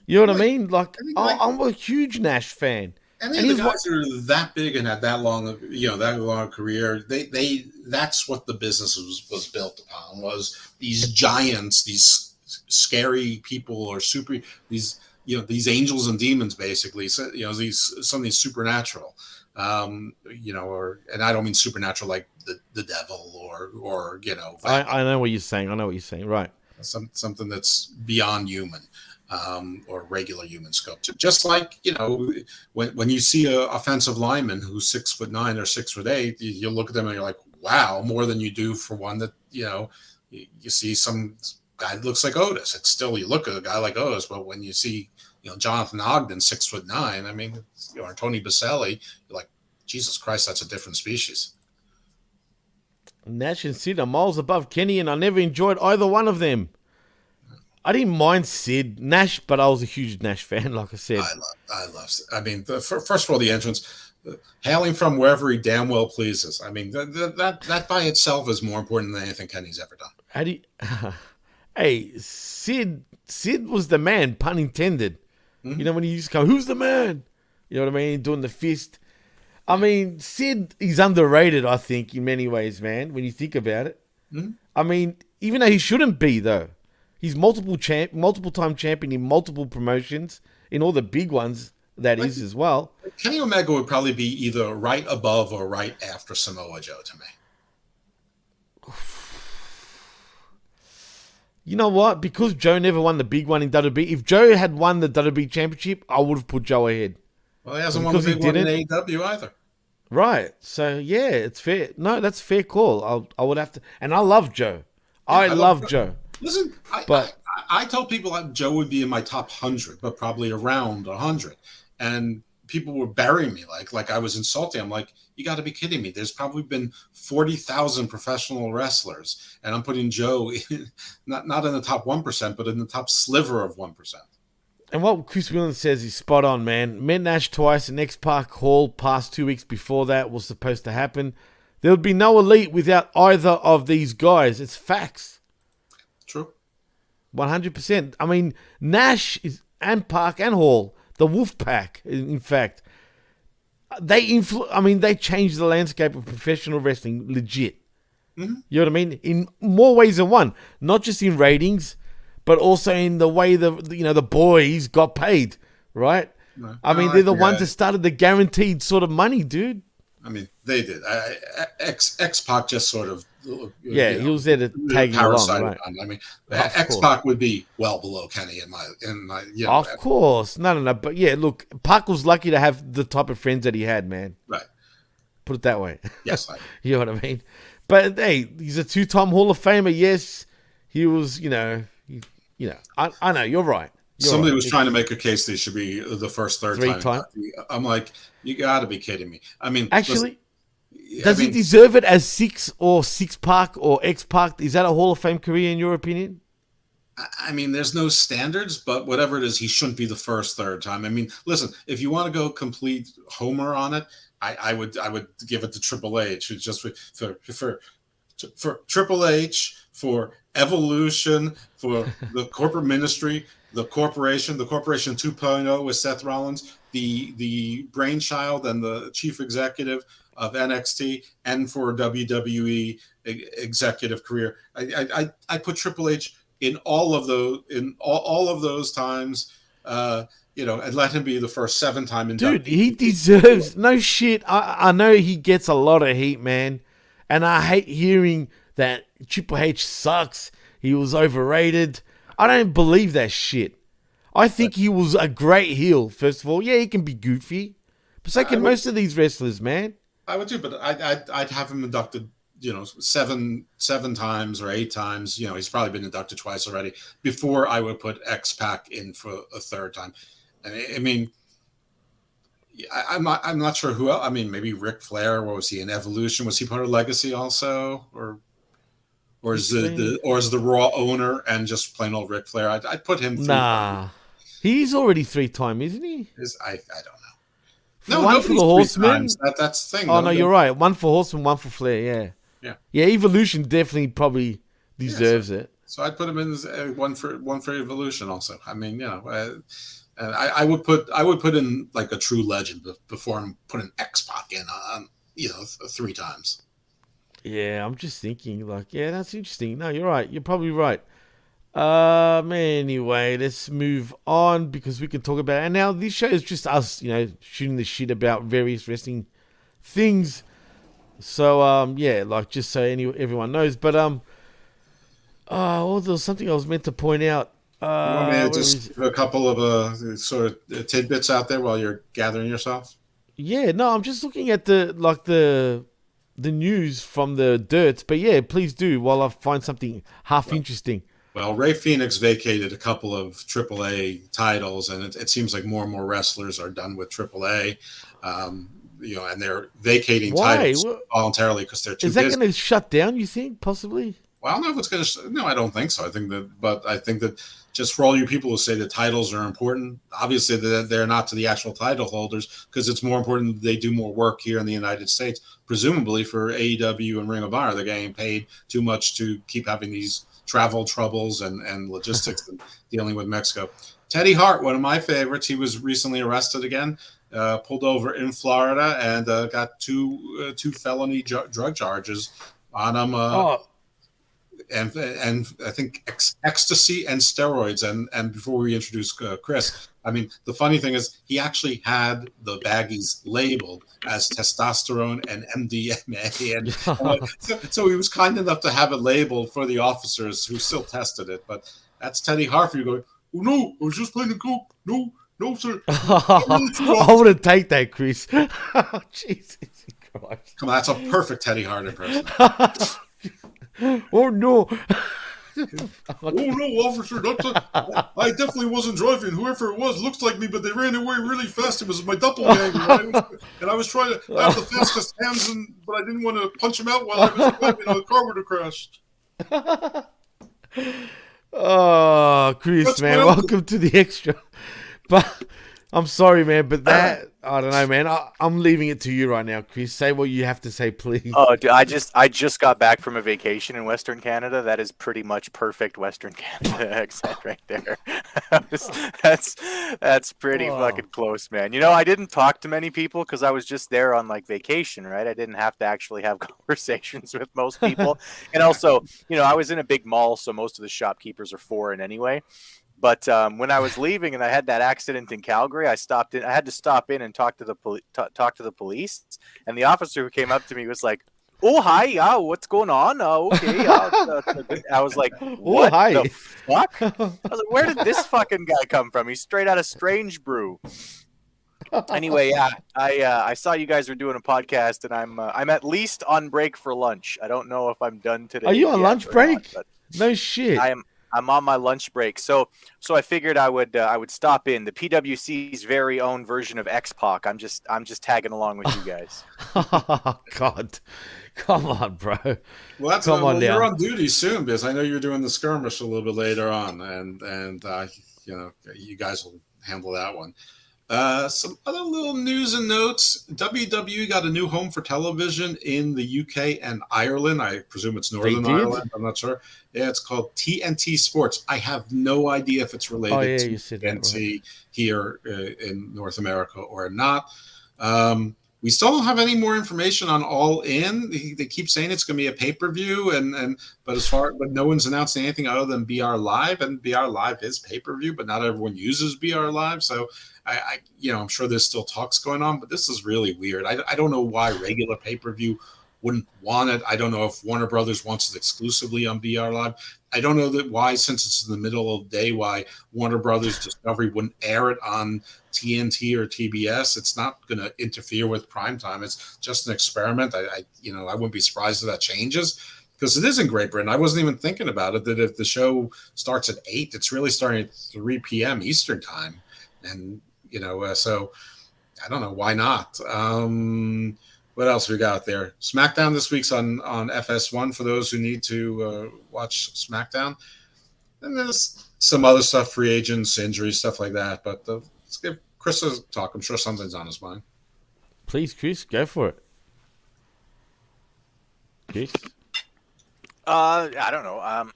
You know what I mean? Like, I'm a huge Nash fan. And the guys that are that big and had that long a career, they that's what the business was built upon, was these giants, these scary people or these angels and demons, basically. So, some of these supernatural, and I don't mean supernatural like the devil or I know what you're saying. I know what you're saying. Right. Something that's beyond human. Or regular human scope. Just like, when you see a offensive lineman who's 6'9" or 6'8", you look at them and you're like, wow, more than you do for one that, you see some guy that looks like Otis. It's still, you look at a guy like Otis, but when you see, Jonathan Ogden, 6'9", I mean, or Tony Baselli, you're like, Jesus Christ, that's a different species. Nash and Sid are miles above Kenny, and I never enjoyed either one of them. I didn't mind Sid Nash, but I was a huge Nash fan, like I said. I love. I mean, first of all, the entrance, hailing from wherever he damn well pleases. I mean, that by itself is more important than anything Kenny's ever done. Hey, Sid was the man, pun intended. Mm-hmm. When he used to come, who's the man? You know what I mean? Doing the fist. I mean, Sid is underrated, I think, in many ways, man. When you think about it, I mean, even though he shouldn't be, though. He's multiple time champion in multiple promotions, in all the big ones, that is as well. Kenny Omega would probably be either right above or right after Samoa Joe to me. You know what? Because Joe never won the big one in WWE, if Joe had won the WWE Championship, I would have put Joe ahead. Well, he hasn't won the big one in AEW either. Right. So, yeah, it's fair. No, that's a fair call. I would have to. And I love Joe. Yeah, I love Joe. Listen, I told people that Joe would be in my top 100, but probably around 100. And people were burying me like I was insulting. I'm like, you got to be kidding me. There's probably been 40,000 professional wrestlers, and I'm putting Joe not in the top 1%, but in the top sliver of 1%. And what Chris Williams says is spot on, man. Met Nash twice in X-Pac Hall past 2 weeks before that was supposed to happen. There would be no Elite without either of these guys. It's facts. True. 100%. I mean, Nash and Park and Hall, the Wolf Pack, in fact, they changed the landscape of professional wrestling legit. Mm-hmm. You know what I mean? In more ways than one. Not just in ratings, but also in the way the boys got paid, right? No. I mean, they're the ones that started the guaranteed sort of money, dude. I mean, they did. X-Pac just sort of... he was there to tag along, right? I mean, X-Pac would be well below Kenny in my Of course. No. But yeah, look, Pac was lucky to have the type of friends that he had, man. Right. Put it that way. Yes. You know what I mean? But hey, he's a 2-time Hall of Famer. Yes, he was, I know, you're right. Somebody was trying to make a case that he should be the first third time. I'm like, you got to be kidding me. I mean, actually, does he deserve it as 6-Pac or X-Pac? Is that a Hall of Fame career in your opinion? I mean, there's no standards, but whatever it is, he shouldn't be the first third time. I mean, listen, if you want to go complete homer on it, I would give it to Triple H. Just for Triple H, for Evolution, for the corporate ministry, the corporation 2.0 with Seth Rollins, the brainchild and the chief executive of NXT, and for WWE executive career. I put Triple H in all of those times, and let him be the first 7-time inductee. Dude, he deserves no shit. I know he gets a lot of heat, man, and I hate hearing that Triple H sucks. He was overrated. I don't believe that shit. I think he was a great heel, first of all. Yeah, he can be goofy. But so can most of these wrestlers, man. I would too, but I'd have him inducted, seven times or 8 times. He's probably been inducted twice already before I would put X-Pac in for a third time. I mean, I'm not sure who else. I mean, maybe Ric Flair. What was he in Evolution? Was he part of Legacy also, or is the Raw owner and just plain old Ric Flair? I'd put him. Nah, he's already 3-time, isn't he? I don't know. One for the Horsemen. That's the thing. Oh no, you're right. One for Horseman, one for Flair. Yeah. Evolution definitely probably deserves it. So I'd put him in as one for Evolution also. I mean, and I would put in like a true legend before I'm putting X-Pac in on 3 times. Yeah, I'm just thinking that's interesting. No, you're right. You're probably right. Anyway, let's move on because we can talk about it. And now this show is just us, shooting the shit about various wrestling things. So, just so everyone knows. But, there was something I was meant to point out. You want me to just give a couple of sort of tidbits out there while you're gathering yourself? Yeah, no, I'm just looking at the news from the dirt. But yeah, please do while I find something half interesting. Well, Ray Phoenix vacated a couple of AAA titles, and it seems like more and more wrestlers are done with AAA. And they're vacating titles voluntarily because they're too busy. Is that going to shut down, you think, possibly? Well, I don't know if it's going to. No, I don't think so. I think that just for all you people who say the titles are important, obviously they're not to the actual title holders because it's more important that they do more work here in the United States. Presumably for AEW and Ring of Honor, they're getting paid too much to keep having these travel troubles and logistics and dealing with Mexico. Teddy Hart, one of my favorites, he was recently arrested again, pulled over in Florida and got two felony drug charges on him. And I think ecstasy and steroids. And before we introduce Chris, I mean, the funny thing is he actually had the baggies labeled as testosterone and MDMA. And so he was kind enough to have it labeled for the officers who still tested it. But that's Teddy Hart. You going, oh, no, I was just playing the coke. No, sir. I want to take that, Chris. Jesus Christ. Come on, that's a perfect Teddy Hart impression. Oh no! Oh no, officer! I definitely wasn't driving. Whoever it was looks like me, but they ran away really fast. It was my doppelganger, and I was trying to have the fastest hands, but I didn't want to punch him out while I was driving. The car would have crashed. Oh, Chris, man, welcome to the extra. But I'm sorry, man, but that I don't know, man. I'm leaving it to you right now, Chris. Say what you have to say, please. Oh, dude, I just got back from a vacation in Western Canada. That is pretty much perfect Western Canada accent right there. That's pretty fucking close, man. I didn't talk to many people because I was just there on vacation, right? I didn't have to actually have conversations with most people, and also, I was in a big mall, so most of the shopkeepers are foreign anyway. But when I was leaving and I had that accident in Calgary, I had to stop in and talk to the police. And the officer who came up to me was like, "Oh, hi, what's going on? Okay." I was like, "What the fuck?" I was like, "Where did this fucking guy come from? He's straight out of Strange Brew." Anyway, yeah, I saw you guys were doing a podcast, and I'm at least on break for lunch. I don't know if I'm done today. Are you on lunch break? No shit. I'm on my lunch break, so I figured I would stop in the PWC's very own version of X-Pac. I'm just tagging along with you guys. Oh, God, come on, bro. Well, you're on duty soon because I know you're doing the skirmish a little bit later on, and you guys will handle that one. Some other little news and notes. WWE got a new home for television in the UK and Ireland. I presume it's Northern Ireland. I'm not sure. Yeah, it's called TNT Sports. I have no idea if it's related to TNT here in North America or not. We still don't have any more information on All In. They keep saying it's going to be a pay-per-view, but no one's announced anything other than BR Live, and BR Live is pay-per-view, but not everyone uses BR Live. So I'm sure there's still talks going on, but this is really weird. I don't know why regular pay-per-view wouldn't want it. I don't know if Warner Brothers wants it exclusively on BR Live. I don't know that why, since it's in the middle of the day, why Warner Brothers Discovery wouldn't air it on TNT or TBS. It's not going to interfere with primetime. It's just an experiment. I wouldn't be surprised if that changes, because it is in Great Britain. I wasn't even thinking about it, that if the show starts at 8, it's really starting at 3 p.m. Eastern time. And, so I don't know. Why not? What else we got there? SmackDown this week's on FS1 for those who need to watch SmackDown. And there's some other stuff, free agents, injuries, stuff like that. But let's give Chris a talk. I'm sure something's on his mind. Please, Chris, go for it. Chris? I don't know.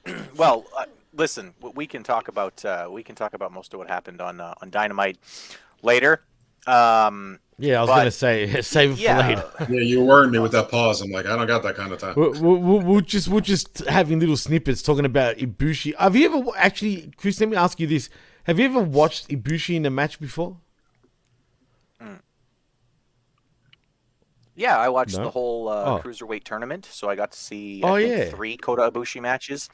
Listen, we can talk about most of what happened on Dynamite later. Yeah, I was going to say, save it for later. Yeah, you were worrying me with that pause. I'm like, I don't got that kind of time. We're just having little snippets talking about Ibushi. Have you ever actually, Chris? Let me ask you this: have you ever watched Ibushi in a match before? Yeah, I watched the whole cruiserweight tournament, so I got to see 3 Kota Ibushi matches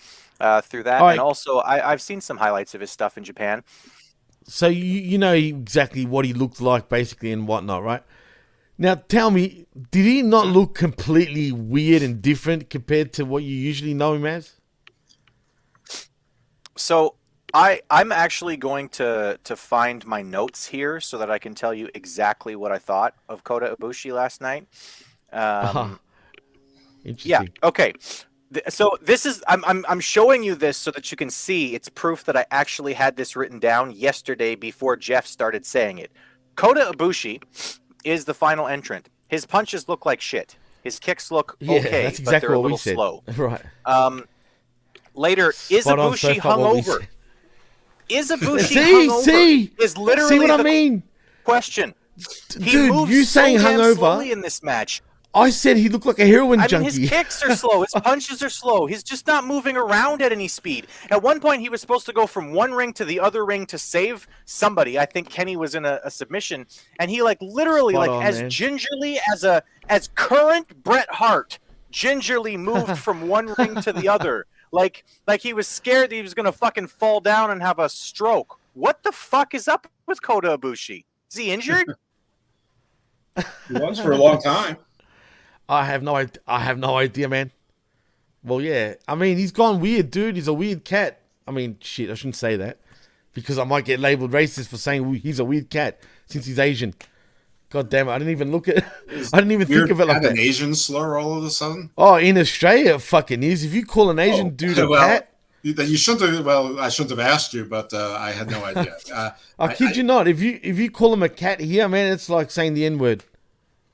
through that, and also I've seen some highlights of his stuff in Japan. So you know exactly what he looked like, basically, and whatnot, right? Now, tell me, did he not look completely weird and different compared to what you usually know him as? So I'm actually going to find my notes here so that I can tell you exactly what I thought of Kota Ibushi last night. Interesting. Yeah. Okay. So this is I'm showing you this so that you can see it's proof that I actually had this written down yesterday before Jeff started saying it. Kota Ibushi is the final entrant. His punches look like shit. His kicks look okay, that's exactly but they're a what little we said. slow. Right. Later, is Ibushi hungover? Is Ibushi hungover? Is literally see what I mean? Question. Dude, you saying hungover slowly in this match. I said he looked like a heroin junkie. His kicks are slow. His punches are slow. He's just not moving around at any speed. At one point, he was supposed to go from one ring to the other ring to save somebody. I think Kenny was in a submission, and he literally gingerly as current Bret Hart gingerly moved from one ring to the other, like he was scared that he was gonna fucking fall down and have a stroke. What the fuck is up with Kota Ibushi? Is he injured? He was for a long time. I have no idea, man. Well, yeah. I mean, he's gone weird, dude. He's a weird cat. I mean, shit, I shouldn't say that, because I might get labeled racist for saying he's a weird cat since he's Asian. God damn it. I didn't even look at I didn't even think of it like that. An Asian slur all of a sudden? Oh, in Australia, it fucking is. If you call an Asian dude a cat... You shouldn't have, I shouldn't have asked you, but I had no idea. I kid you not. If you call him a cat here, man, it's like saying the N-word.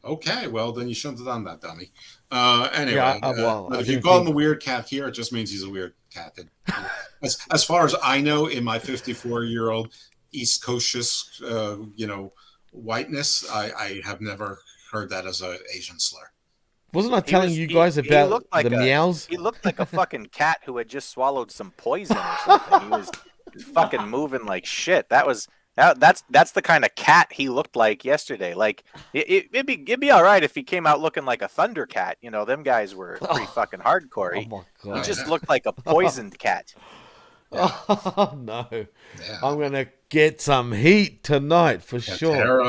Okay, well, then you shouldn't have done that, dummy. Anyway, if you call him a weird cat here, it just means he's a weird cat. As far as I know, in my 54-year-old East Coastist, whiteness, I have never heard that as an Asian slur. Wasn't I telling you guys about the meows? He looked like a fucking cat who had just swallowed some poison or something. He was fucking moving like shit. That's the kind of cat he looked like yesterday. Like it'd be all right if he came out looking like a Thundercat. You know, them guys were pretty fucking hardcore. He just looked like a poisoned cat. Yeah. Oh no! Yeah. I'm gonna get some heat tonight for sure.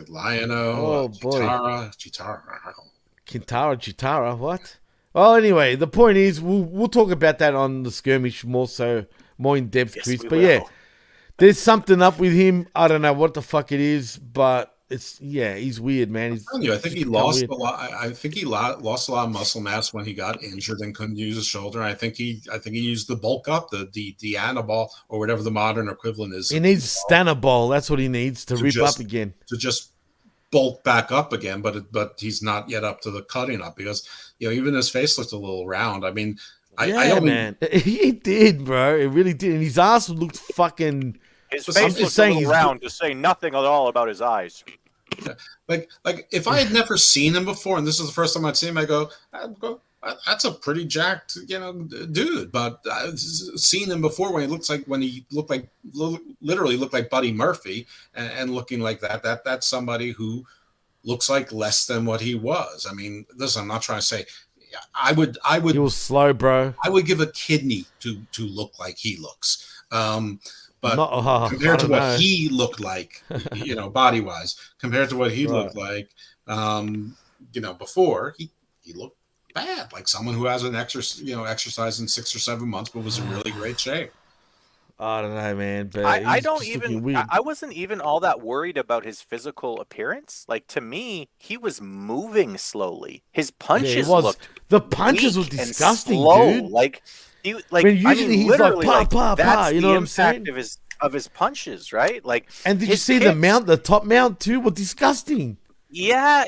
Lionel, Chitara. What? Well, anyway, the point is, we'll talk about that on the skirmish more in depth, yes, Chris. But yeah, there's something up with him. I don't know what the fuck it is, but he's weird, man. I think he lost a lot. I think he lost a lot of muscle mass when he got injured and couldn't use his shoulder. I think he used the bulk up, the Anabol or whatever the modern equivalent is. He needs Stanabol. That's what he needs to rip up again. To just bulk back up again, but he's not yet up to the cutting up, because even his face looked a little round. I mean, man, he did, bro. It really did, and his ass looked fucking. His face looked a little round, to say nothing at all about his eyes. Yeah. Like if I had never seen him before, and this is the first time I'd seen him, I'd go, that's a pretty jacked, dude. But I've seen him before when he literally looked like Buddy Murphy, and looking like that. That's somebody who looks like less than what he was. I mean, listen, I'm not trying to say I would He was slow, bro. I would give a kidney to look like he looks. But Not, compared I to don't what know. he looked like, body wise, compared to what he Right. looked like, before, he looked bad, like someone who hasn't exercised in 6 or 7 months, but was in really great shape. I don't know, man. But I he's don't just looking even weird. I wasn't even all that worried about his physical appearance. Like, to me, he was moving slowly. His punches was. looked The punches were weak and disgusting, slow. dude. Like he I mean, usually he's like, literally, pa, pa, pa, that's you know the what I'm saying? impact of his punches, right? Like, And did you his see kicks, the top mount too? Were disgusting. yeah,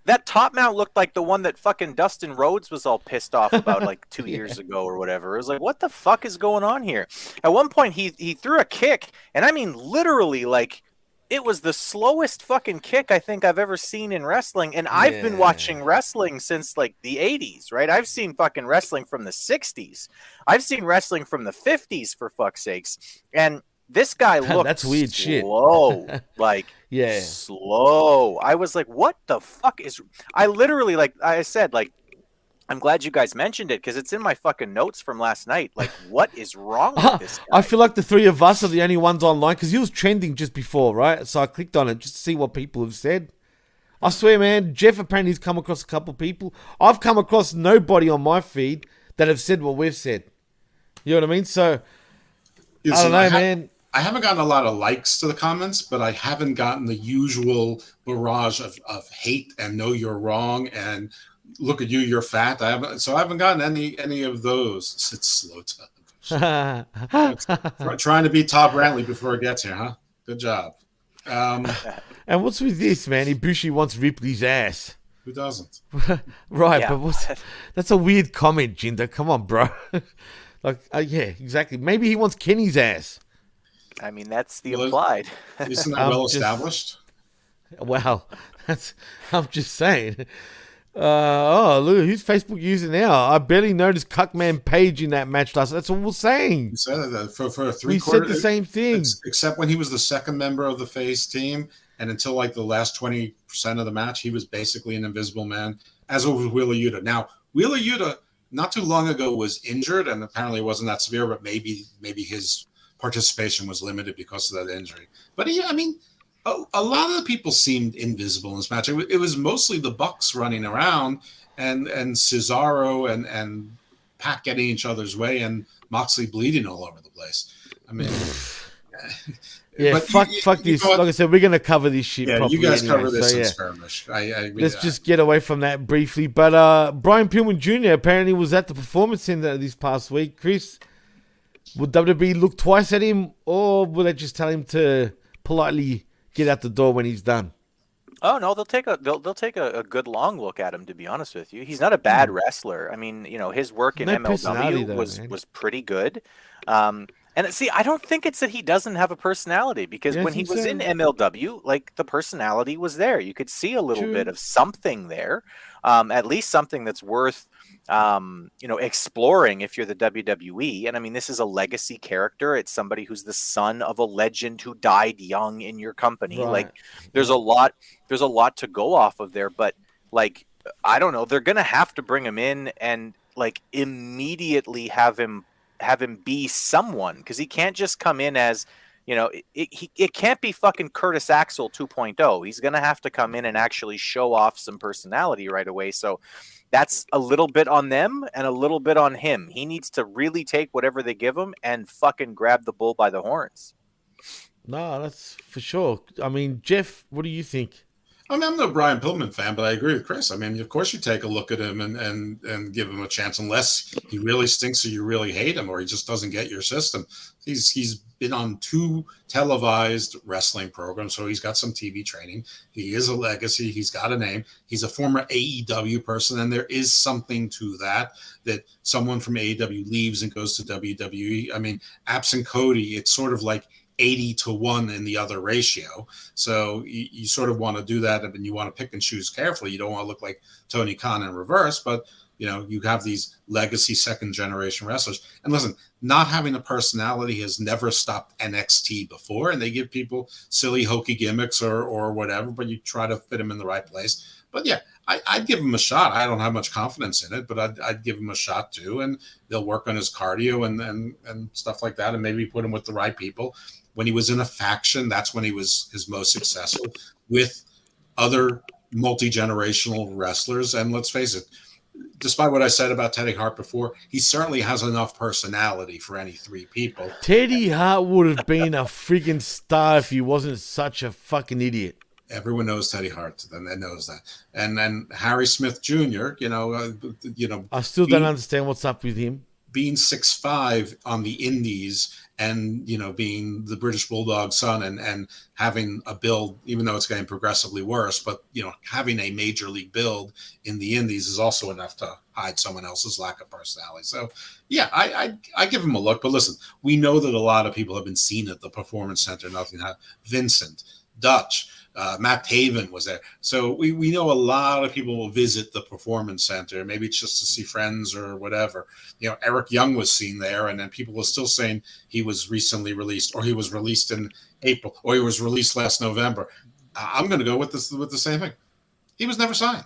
that top mount looked like the one that fucking Dustin Rhodes was all pissed off about like 2 years ago or whatever. It was like, what the fuck is going on here? At one point, he threw a kick, and I mean literally, like, it was the slowest fucking kick I think I've ever seen in wrestling. And I've been watching wrestling since like the 80s, right? I've seen fucking wrestling from the 60s. I've seen wrestling from the 50s, for fuck's sakes. And this guy looked That's weird slow, like Yeah. slow. I was like, what the fuck is? I literally, like I said, like, I'm glad you guys mentioned it because it's in my fucking notes from last night. Like, what is wrong with this guy? I feel like the three of us are the only ones online because he was trending just before, right? So I clicked on it just to see what people have said. I swear, man, Jeff apparently has come across a couple people. I've come across nobody on my feed that have said what we've said. You know what I mean? So, I don't know, man. I haven't gotten a lot of likes to the comments, but I haven't gotten the usual barrage of hate and know you're wrong and look at you, you're fat. I haven't gotten any of those. It's slow time. Trying to beat Todd Brantley before it gets here, huh? Good job. And what's with this, man? Ibushi wants Ripley's ass. Who doesn't? Right, Yeah. but that's a weird comment, Jinder. Come on, bro. Like, yeah, exactly. Maybe he wants Kenny's ass. I mean, that's the implied. Isn't that well established? Wow, I'm just saying. Look, who's Facebook user now? I barely noticed Cuckman Page in that match last. That's all we're saying. You said that for We said the same thing. Except when he was the second member of the face team, and until like the last 20% of the match, he was basically an invisible man, as was Wheeler Yuta. Now, Wheeler Yuta, not too long ago, was injured, and apparently it wasn't that severe, but maybe his participation was limited because of that injury. But a lot of the people seemed invisible in this match. It was mostly the Bucks running around and Cesaro and Pac getting each other's way and Moxley bleeding all over the place. I mean, yeah, fuck this. Like I said, we're gonna cover this shit. Yeah, properly you guys anyway, cover this so, in yeah. skirmish. Let's just get away from that briefly. But Brian Pillman Jr. apparently was at the Performance Center this past week. Chris, would WWE look twice at him, or will they just tell him to politely get out the door when he's done? Oh no, they'll take a good long look at him. To be honest with you, he's not a bad wrestler. I mean, his work in personality, MLW though, was pretty good. And see, I don't think it's that he doesn't have a personality because when he was in MLW, like, the personality was there. You could see a little bit of something there, at least something that's worth exploring if you're the WWE. And I mean, this is a legacy character. It's somebody who's the son of a legend who died young in your company. Right. Like, there's a lot to go off of there, but, like, I don't know, they're going to have to bring him in and, like, immediately have him be someone, because he can't just come in as, it can't be fucking Curtis Axel 2.0. He's going to have to come in and actually show off some personality right away. So that's a little bit on them and a little bit on him. He needs to really take whatever they give him and fucking grab the bull by the horns. No, that's for sure. I mean, Jeff, what do you think? I mean, I'm no Brian Pillman fan, but I agree with Chris. I mean, of course you take a look at him and give him a chance, unless he really stinks or you really hate him or he just doesn't get your system. He's been on 2 televised wrestling programs, so he's got some TV training. He is a legacy. He's got a name. He's a former AEW person, and there is something to that someone from AEW leaves and goes to WWE. I mean, absent Cody, it's sort of like 80-1 in the other ratio. So you sort of want to do that, and you want to pick and choose carefully. You don't want to look like Tony Khan in reverse, but You have these legacy second generation wrestlers. And listen, not having a personality has never stopped NXT before. And they give people silly, hokey gimmicks or whatever, but you try to fit them in the right place. But yeah, I'd give him a shot. I don't have much confidence in it, but I'd give him a shot too. And they'll work on his cardio and stuff like that, and maybe put him with the right people. When he was in a faction, that's when he was his most successful with other multi-generational wrestlers. And let's face it, despite what I said about Teddy Hart before, he certainly has enough personality for any three people. Teddy Hart would have been a freaking star if he wasn't such a fucking idiot. Everyone knows Teddy Hart, and they knows that. And then Harry Smith Jr., I still don't understand what's up with him. Being 6'5" on the indies and, being the British Bulldog son and having a build, even though it's getting progressively worse, but, having a major league build in the indies is also enough to hide someone else's lack of personality. So, yeah, I give him a look. But listen, we know that a lot of people have been seen at the Performance Center. Vincent, Dutch, Matt Taven was there. So we know a lot of people will visit the Performance Center. Maybe it's just to see friends or whatever. Eric Young was seen there, and then people were still saying he was recently released, or he was released in April, or he was released last November. I'm going to go with the same thing. He was never signed.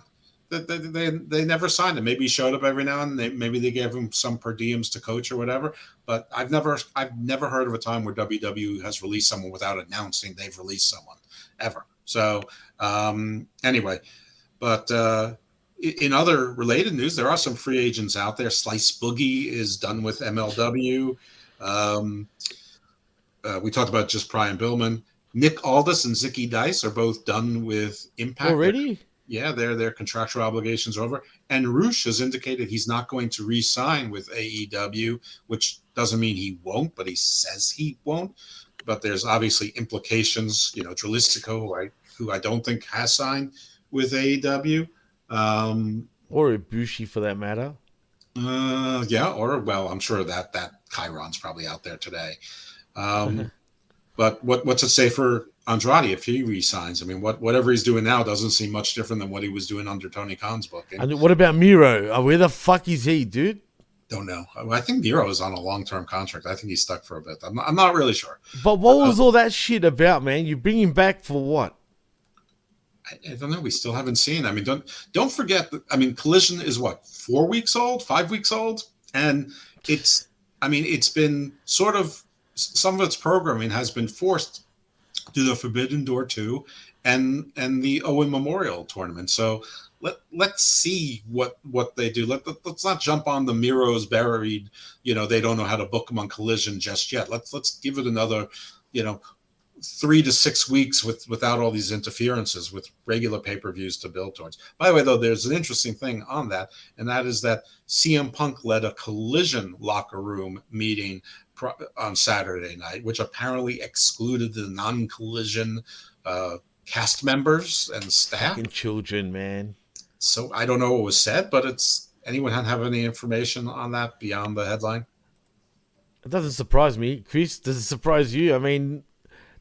They never signed him. Maybe he showed up every now and then. Maybe they gave him some per diems to coach or whatever. But I've never heard of a time where WWE has released someone without announcing they've released someone ever. So anyway, but in other related news, there are some free agents out there. Slice Boogie is done with MLW. We talked about just Brian Billman. Nick Aldis and Zicky Dice are both done with Impact already. Yeah, their contractual obligations are over. And Roosh has indicated he's not going to re-sign with AEW, which doesn't mean he won't, but he says he won't. But there's obviously implications. Dralistico, who I don't think has signed with AEW. Or Ibushi, for that matter. Yeah, I'm sure that Chiron's probably out there today. But what's it say for Andrade if he resigns? I mean, whatever he's doing now doesn't seem much different than what he was doing under Tony Khan's booking. And what about Miro? Where the fuck is he, dude? Don't know. I think Miro is on a long-term contract. I think he's stuck for a bit. I'm not really sure. But what was all that shit about, man? You bring him back for what? I don't know. We still haven't seen. I mean, don't forget. Collision is what, 4 weeks old, 5 weeks old, and it's been sort of, some of its programming has been forced to the Forbidden Door 2 and the Owen Memorial Tournament. So let's see what they do. Let's not jump on the Miro's buried. They don't know how to book them on Collision just yet. Let's give it another 3 to 6 weeks without all these interferences with regular pay-per-views to build towards. By the way, though, there's an interesting thing on that, and that is that CM Punk led a Collision locker room meeting on Saturday night, which apparently excluded the non-Collision cast members and staff. Fucking children, man. So I don't know what was said, but anyone have any information on that beyond the headline? It doesn't surprise me. Chris, does it surprise you? I mean,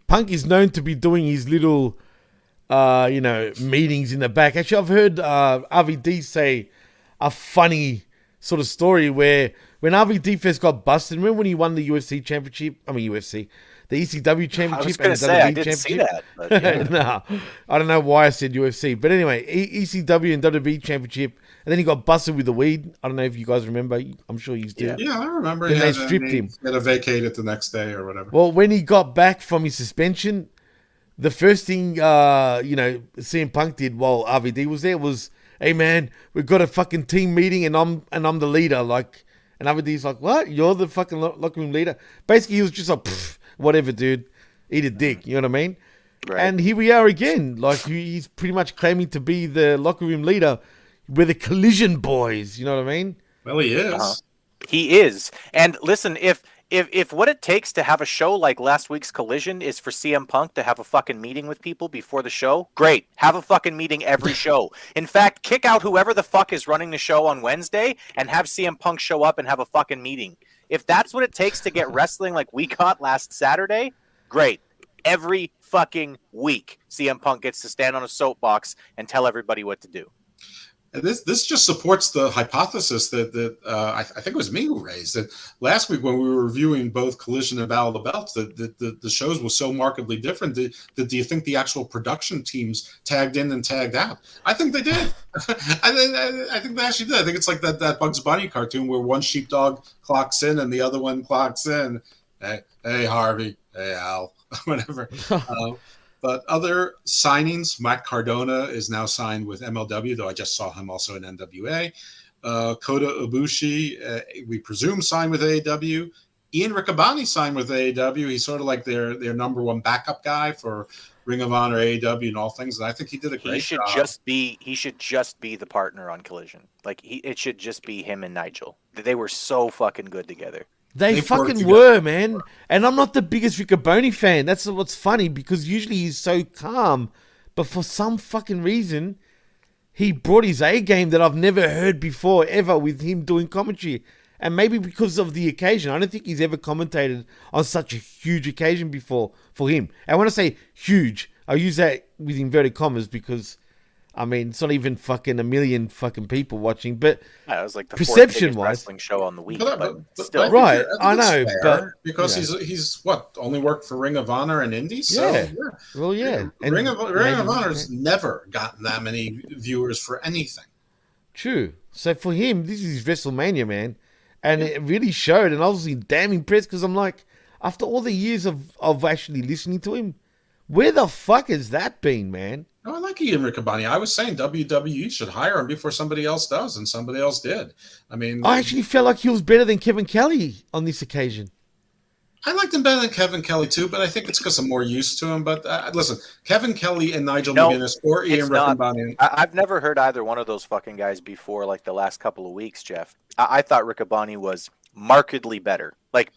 Punk is known to be doing his little, meetings in the back. Actually, I've heard RVD say a funny sort of story where when RVD first got busted, remember when he won the UFC championship? The ECW championship. I was going to say, I didn't see that. But, yeah. No, I don't know why I said UFC. But anyway, ECW and WWE championship. And then he got busted with the weed. I don't know if you guys remember. I'm sure you do. Yeah, I remember. Then they stripped him. He had to vacate it the next day or whatever. Well, when he got back from his suspension, the first thing, CM Punk did while RVD was there was, hey, man, we've got a fucking team meeting and I'm the leader. And RVD's like, what? You're the fucking locker room leader? Basically, he was just like, whatever, dude. Eat a dick. You know what I mean? Right. And here we are again. He's pretty much claiming to be the locker room leader. We're the Collision boys. You know what I mean? Well, he is. Uh-huh. He is. And listen, if what it takes to have a show like last week's Collision is for CM Punk to have a fucking meeting with people before the show, great. Have a fucking meeting every show. In fact, kick out whoever the fuck is running the show on Wednesday and have CM Punk show up and have a fucking meeting. If that's what it takes to get wrestling like we got last Saturday, great. Every fucking week, CM Punk gets to stand on a soapbox and tell everybody what to do. And this just supports the hypothesis that I think it was me who raised that last week when we were reviewing both Collision and Battle of the Belts, that the shows were so markedly different. Do you think the actual production teams tagged in and tagged out? I think they did. I think they actually did. I think it's like that Bugs Bunny cartoon where one sheepdog clocks in and the other one clocks in. Hey Harvey, hey Al, whatever. But other signings, Matt Cardona is now signed with MLW, though I just saw him also in NWA. Kota Ibushi, we presume, signed with AEW. Ian Riccaboni signed with AEW. He's sort of like their number one backup guy for Ring of Honor, AEW, and all things. And I think he did a great job. He should just be the partner on Collision. Like it should just be him and Nigel. They were so fucking good together. They fucking were, man. And I'm not the biggest Riccaboni fan. That's what's funny, because usually he's so calm. But for some fucking reason, he brought his A game that I've never heard before, ever, with him doing commentary. And maybe because of the occasion. I don't think he's ever commentated on such a huge occasion before for him. And when I say huge, I use that with inverted commas because, I mean, it's not even fucking a million fucking people watching, but yeah, it was like the perception-wise, wrestling show on the week. But still, right? I know, but because he's what, only worked for Ring of Honor and Indies. So, yeah. Well, yeah. And Ring of Honor's never gotten that many viewers for anything. True. So for him, this is WrestleMania, man, and it really showed. And I was damn impressed because I'm like, after all the years of actually listening to him, where the fuck has that been, man? No, I like Ian Riccaboni. I was saying WWE should hire him before somebody else does, and somebody else did. I mean, I actually felt like he was better than Kevin Kelly on this occasion. I liked him better than Kevin Kelly too, but I think it's because I'm more used to him. But listen, Kevin Kelly and Nigel McGuinness or Ian Riccaboni. I've never heard either one of those fucking guys before. Like the last couple of weeks, Jeff. I thought Riccaboni was markedly better. Like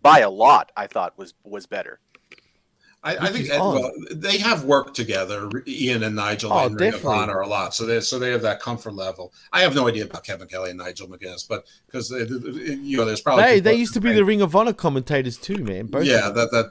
by a lot. I thought was better. I think they have worked together, Ian and Nigel, in Ring of Honor a lot, so they have that comfort level. I have no idea about Kevin Kelly and Nigel McGuinness, but because there's probably they used to be the Ring of Honor commentators too, man. Both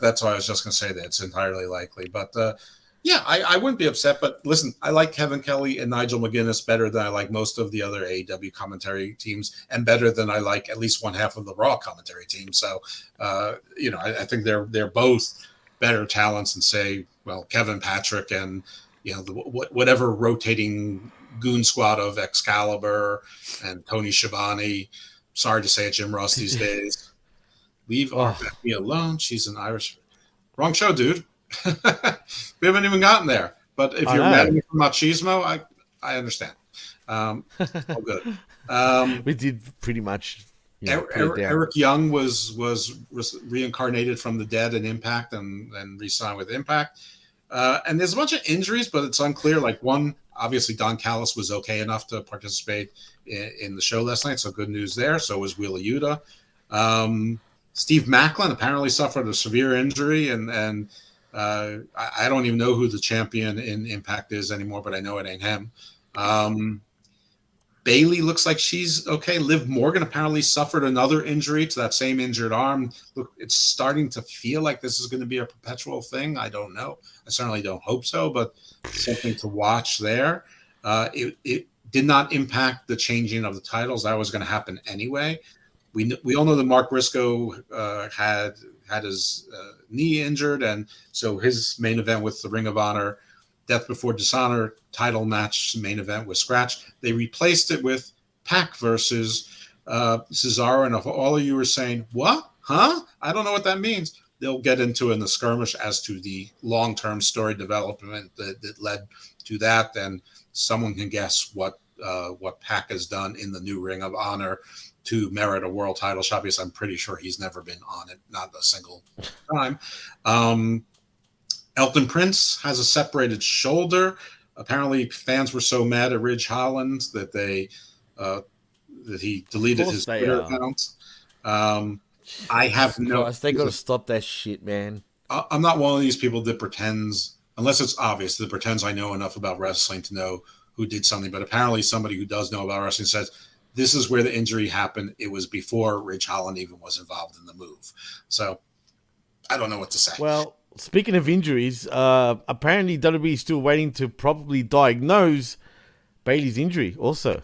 that's why I was just going to say that it's entirely likely, but I wouldn't be upset. But listen, I like Kevin Kelly and Nigel McGuinness better than I like most of the other AEW commentary teams, and better than I like at least one half of the Raw commentary team. So I think they're both better talents, and say, well, Kevin Patrick and whatever rotating goon squad of Excalibur and Tony Schiavone. Sorry to say it, Jim Ross these days. Leave our Becky alone. She's an Irish. Wrong show, dude. We haven't even gotten there. But if you're mad at me for machismo, I understand. All good. We did pretty much. Eric Young was reincarnated from the dead in Impact and re-signed with Impact. And there's a bunch of injuries, but it's unclear. Like one, obviously Don Callis was okay enough to participate in the show last night, so good news there. So was Wheeler Yuta. Steve Macklin apparently suffered a severe injury, and I don't even know who the champion in Impact is anymore, but I know it ain't him. Bailey looks like she's okay. Liv Morgan apparently suffered another injury to that same injured arm. Look, it's starting to feel like this is going to be a perpetual thing. I don't know. I certainly don't hope so, but something to watch there. It did not impact the changing of the titles. That was going to happen anyway. We all know that Mark Briscoe had his knee injured, and so his main event with the Ring of Honor Death Before Dishonor title match main event was scratched. They replaced it with Pac versus Cesaro. And if all of you are saying, what? Huh? I don't know what that means. They'll get into in the skirmish as to the long-term story development that led to that. And someone can guess what Pac has done in the new Ring of Honor to merit a world title shot, because I'm pretty sure he's never been on it, not a single time. Elton Prince has a separated shoulder. Apparently, fans were so mad at Ridge Holland that that he deleted his Twitter account. I have no. They got to stop that shit, man. I'm not one of these people that pretends, unless it's obvious, that pretends I know enough about wrestling to know who did something. But apparently, somebody who does know about wrestling says this is where the injury happened. It was before Ridge Holland even was involved in the move. So I don't know what to say. Well, speaking of injuries, apparently WWE is still waiting to probably diagnose Bailey's injury also.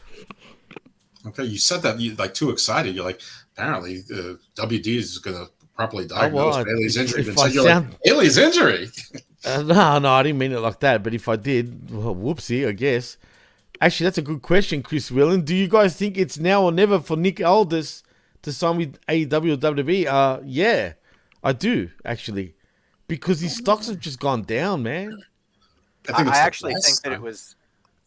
Okay, you said that you like too excited. You're like, apparently WD is going to properly diagnose Bailey's injury. If So you're like, Bailey's injury. No, I didn't mean it like that. But if I did, well, whoopsie, I guess. Actually, that's a good question, Chris Whelan. Do you guys think it's now or never for Nick Aldis to sign with AEW or WWE? Yeah, I do, actually. Because his stocks have just gone down, man. I actually think that it was.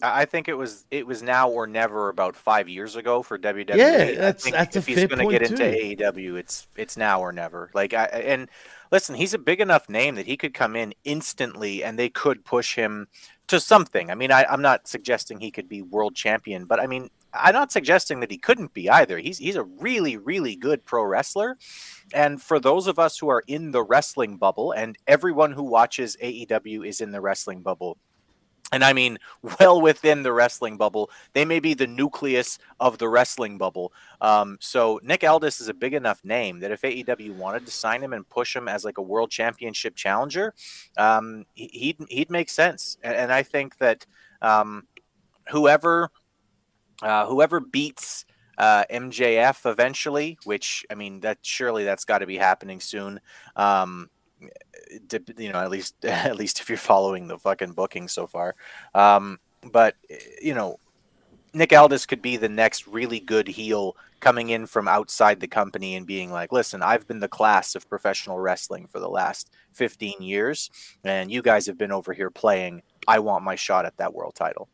I think it was now or never about 5 years ago for WWE. Yeah, that's if he's going to get into AEW, it's now or never. And listen, he's a big enough name that he could come in instantly, and they could push him to something. I mean, I'm not suggesting he could be world champion, but I mean, I'm not suggesting that he couldn't be either. He's a really, really good pro wrestler. And for those of us who are in the wrestling bubble, and everyone who watches AEW is in the wrestling bubble, and I mean, well within the wrestling bubble, they may be the nucleus of the wrestling bubble. So Nick Aldis is a big enough name that if AEW wanted to sign him and push him as like a world championship challenger, he'd make sense. And I think that whoever beats MJF eventually, which I mean, that's got to be happening soon. At least if you're following the fucking booking so far. But Nick Aldis could be the next really good heel coming in from outside the company and being like, listen, I've been the class of professional wrestling for the last 15 years, and you guys have been over here playing. I want my shot at that world title.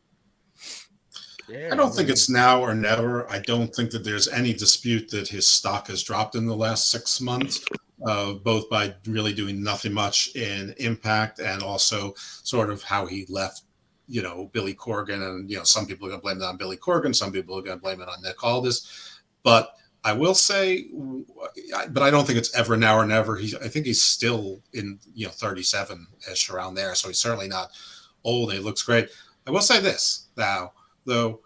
I don't think it's now or never. I don't think that there's any dispute that his stock has dropped in the last 6 months. Both by really doing nothing much in Impact and also sort of how he left, Billy Corgan. And, some people are going to blame that on Billy Corgan. Some people are going to blame it on Nick Aldis. But I will say, but I don't think it's ever now or never. I think he's still in, 37-ish around there. So he's certainly not old. He looks great. I will say this now, though.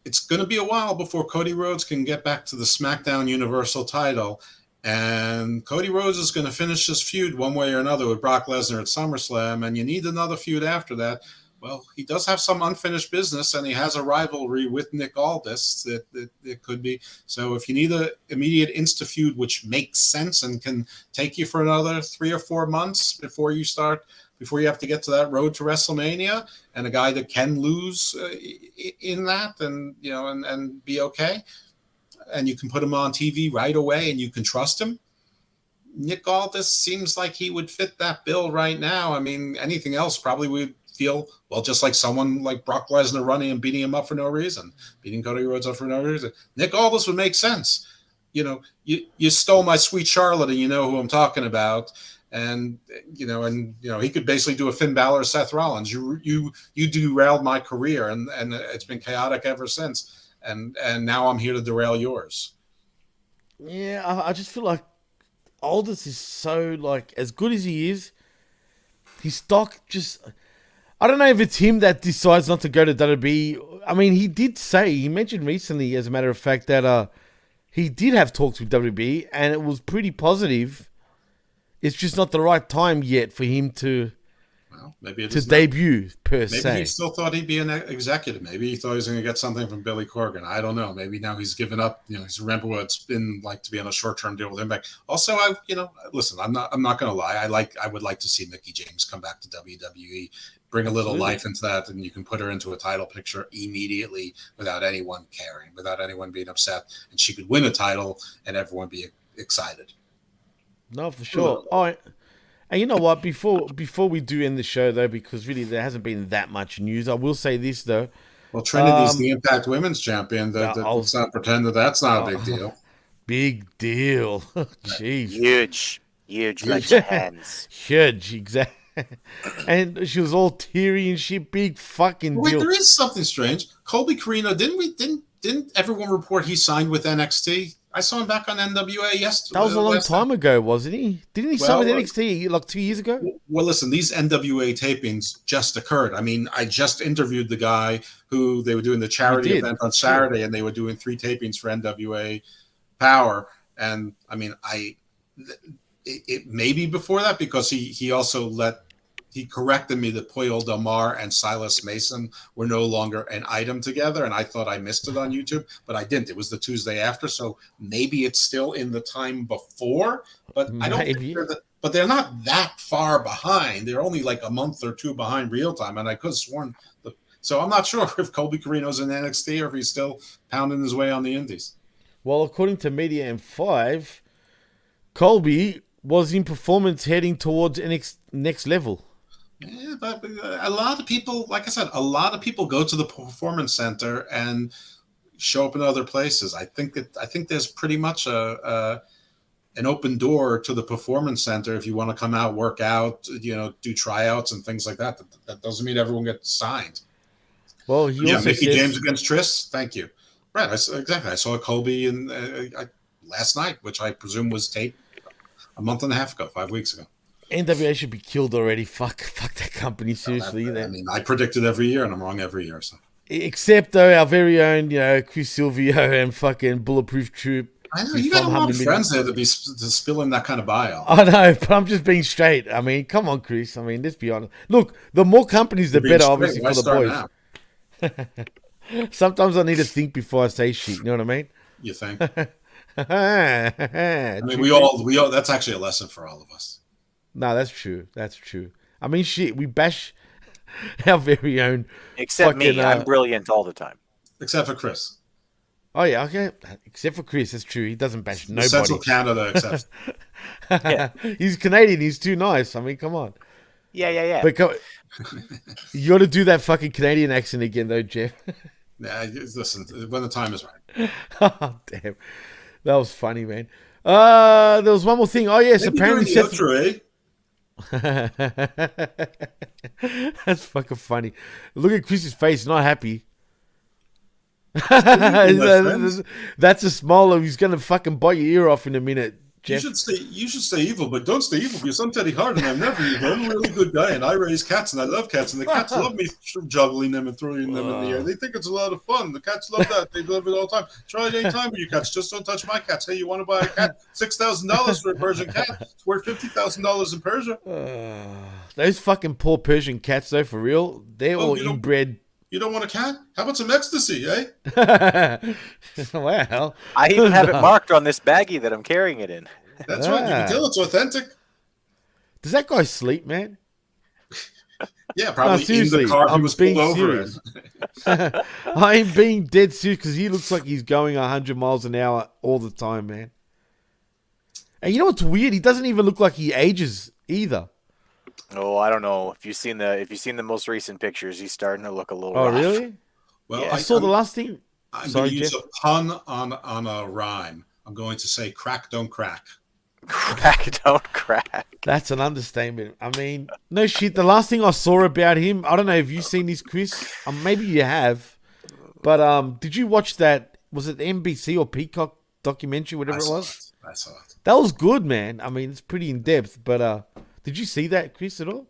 It's going to be a while before Cody Rhodes can get back to the SmackDown Universal title. And Cody Rhodes is going to finish this feud one way or another with Brock Lesnar at SummerSlam, and you need another feud after that. Well, he does have some unfinished business, and he has a rivalry with Nick Aldis that it could be. So if you need an immediate insta-feud which makes sense and can take you for another 3 or 4 months before you have to get to that road to WrestleMania, and a guy that can lose in that and be okay, and you can put him on TV right away and you can trust him, Nick Aldis seems like he would fit that bill right now. I mean, anything else probably would feel, well, just like someone like Brock Lesnar running and beating him up for no reason, beating Cody Rhodes up for no reason. Nick Aldis would make sense. You stole my sweet Charlotte, and you know who I'm talking about. And he could basically do a Finn Balor, Seth Rollins. You derailed my career, and it's been chaotic ever since. And now I'm here to derail yours. Yeah, I just feel like Aldis is so, as good as he is, his stock just... I don't know if it's him that decides not to go to WWE. I mean, he mentioned recently, as a matter of fact, that he did have talks with WWE, and it was pretty positive. It's just not the right time yet for him to... maybe it is debut per se. Maybe he still thought he'd be an executive. Maybe he thought he was going to get something from Billy Corgan. I don't know. Maybe now he's given up. He's remember what it's been like to be on a short-term deal with Impact. Also, listen, I'm not going to lie. I would like to see Mickie James come back to WWE, bring a little life into that, and you can put her into a title picture immediately without anyone caring, without anyone being upset, and she could win a title and everyone be excited. No, for sure. All right. And you know what? Before we do end the show, though, because really there hasn't been that much news, I will say this, though. Well, Trinity's the Impact Women's Champion. Let's not pretend that's not a big deal. Big deal. Jeez. Huge, like your hands. Huge, exactly. And she was all teary and shit. Big fucking deal. Wait, there is something strange. Colby Carino, didn't everyone report he signed with NXT? I saw him back on NWA yesterday. That was a long time ago, wasn't he? Didn't he sign with NXT like 2 years ago? Well, listen, these NWA tapings just occurred. I mean, I just interviewed the guy who they were doing the charity event on Saturday, and they were doing 3 tapings for NWA Power. And I mean, it may be before that, because he also he corrected me that Pollo Del Mar and Silas Mason were no longer an item together, and I thought I missed it on YouTube, but I didn't. It was the Tuesday after, so maybe it's still in the time before, but I don't think but they're not that far behind. They're only like a month or two behind real time, and I could have sworn. So I'm not sure if Colby Carino's in NXT or if he's still pounding his way on the Indies. Well, according to Media M5, Colby was in performance heading towards next level. Yeah, but a lot of people, like I said, a lot of people go to the performance center and show up in other places. I think there's pretty much an open door to the performance center if you want to come out, work out, do tryouts and things like that. That doesn't mean everyone gets signed. Well, Mickey James against Triss. Thank you. Right, exactly. I saw Colby last night, which I presume was taped a month and a half ago, 5 weeks ago. NWA should be killed already. Fuck that company, seriously. I predict it every year, and I'm wrong every year. So. Except, though, our very own, Chris Silvio and fucking Bulletproof Troop. I know, you got a lot of friends there to be spilling that kind of bile. I know, but I'm just being straight. I mean, come on, Chris. I mean, let's be honest. Look, the more companies, the better, obviously, for the boys. Sometimes I need to think before I say shit. You know what I mean? You think? I mean, we all. That's actually a lesson for all of us. No, that's true. That's true. I mean, shit. We bash our very own. Except fucking, me, I'm brilliant all the time. Except for Chris. Oh yeah, okay. Except for Chris, that's true. He doesn't bash nobody. Central Canada, except. Yeah. He's Canadian. He's too nice. I mean, come on. Yeah. But you got to do that fucking Canadian accent again, though, Jeff. Yeah, listen, when the time is right. Oh, damn. That was funny, man. There was one more thing. Oh, yes, maybe apparently Seth... Outro, That's fucking funny. Look at Chris's face, not happy. That's a smile. He's going to fucking bite your ear off in a minute. Jeff. You should stay evil, but don't stay evil because I'm Teddy Hart and I'm never evil. I'm a really good guy and I raise cats and I love cats and the cats love me juggling them and throwing them in the air. They think it's a lot of fun. The cats love that. They love it all the time. Try it anytime with your cats. Just don't touch my cats. Hey, you want to buy a cat? $6,000 for a Persian cat. It's worth $50,000 in Persia. Those fucking poor Persian cats, though, for real, they're all inbred. You don't want a cat? How about some ecstasy, eh? Wow. I even have it marked on this baggie that I'm carrying it in. That's right. You can tell it's authentic. Does that guy sleep, man? Yeah, probably in the car he was pulled over in. I am being dead serious because he looks like he's going 100 miles an hour all the time, man. And you know what's weird? He doesn't even look like he ages either. Oh, I don't know. If you've seen the most recent pictures, he's starting to look a little. Oh, rough. Really? Well, yeah. I saw the last thing. I'm going to use a pun on a rhyme. I'm going to say, "Crack don't crack." Crack don't crack. That's an understatement. I mean, no shit. The last thing I saw about him, I don't know if you've seen this, Chris. Maybe you have, but did you watch that? Was it NBC or Peacock documentary, whatever it was? I saw it. That was good, man. I mean, it's pretty in depth, but did you see that, Chris, at all?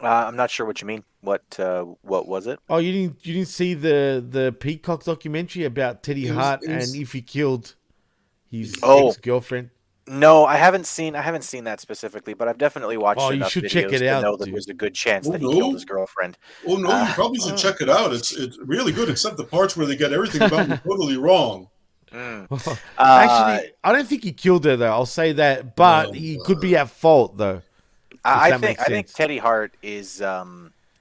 I'm not sure what you mean. What was it? Oh, you didn't see the Peacock documentary about Teddy Hart and if he killed his ex-girlfriend? No, I haven't seen that specifically, but I've definitely watched enough you should videos check it out, to know that there's a good chance that he killed his girlfriend. Oh no, you probably should check it out. It's really good, except the parts where they get everything about me totally wrong. Actually, I don't think he killed her though. I'll say that, but he could be at fault though. I think Teddy Hart is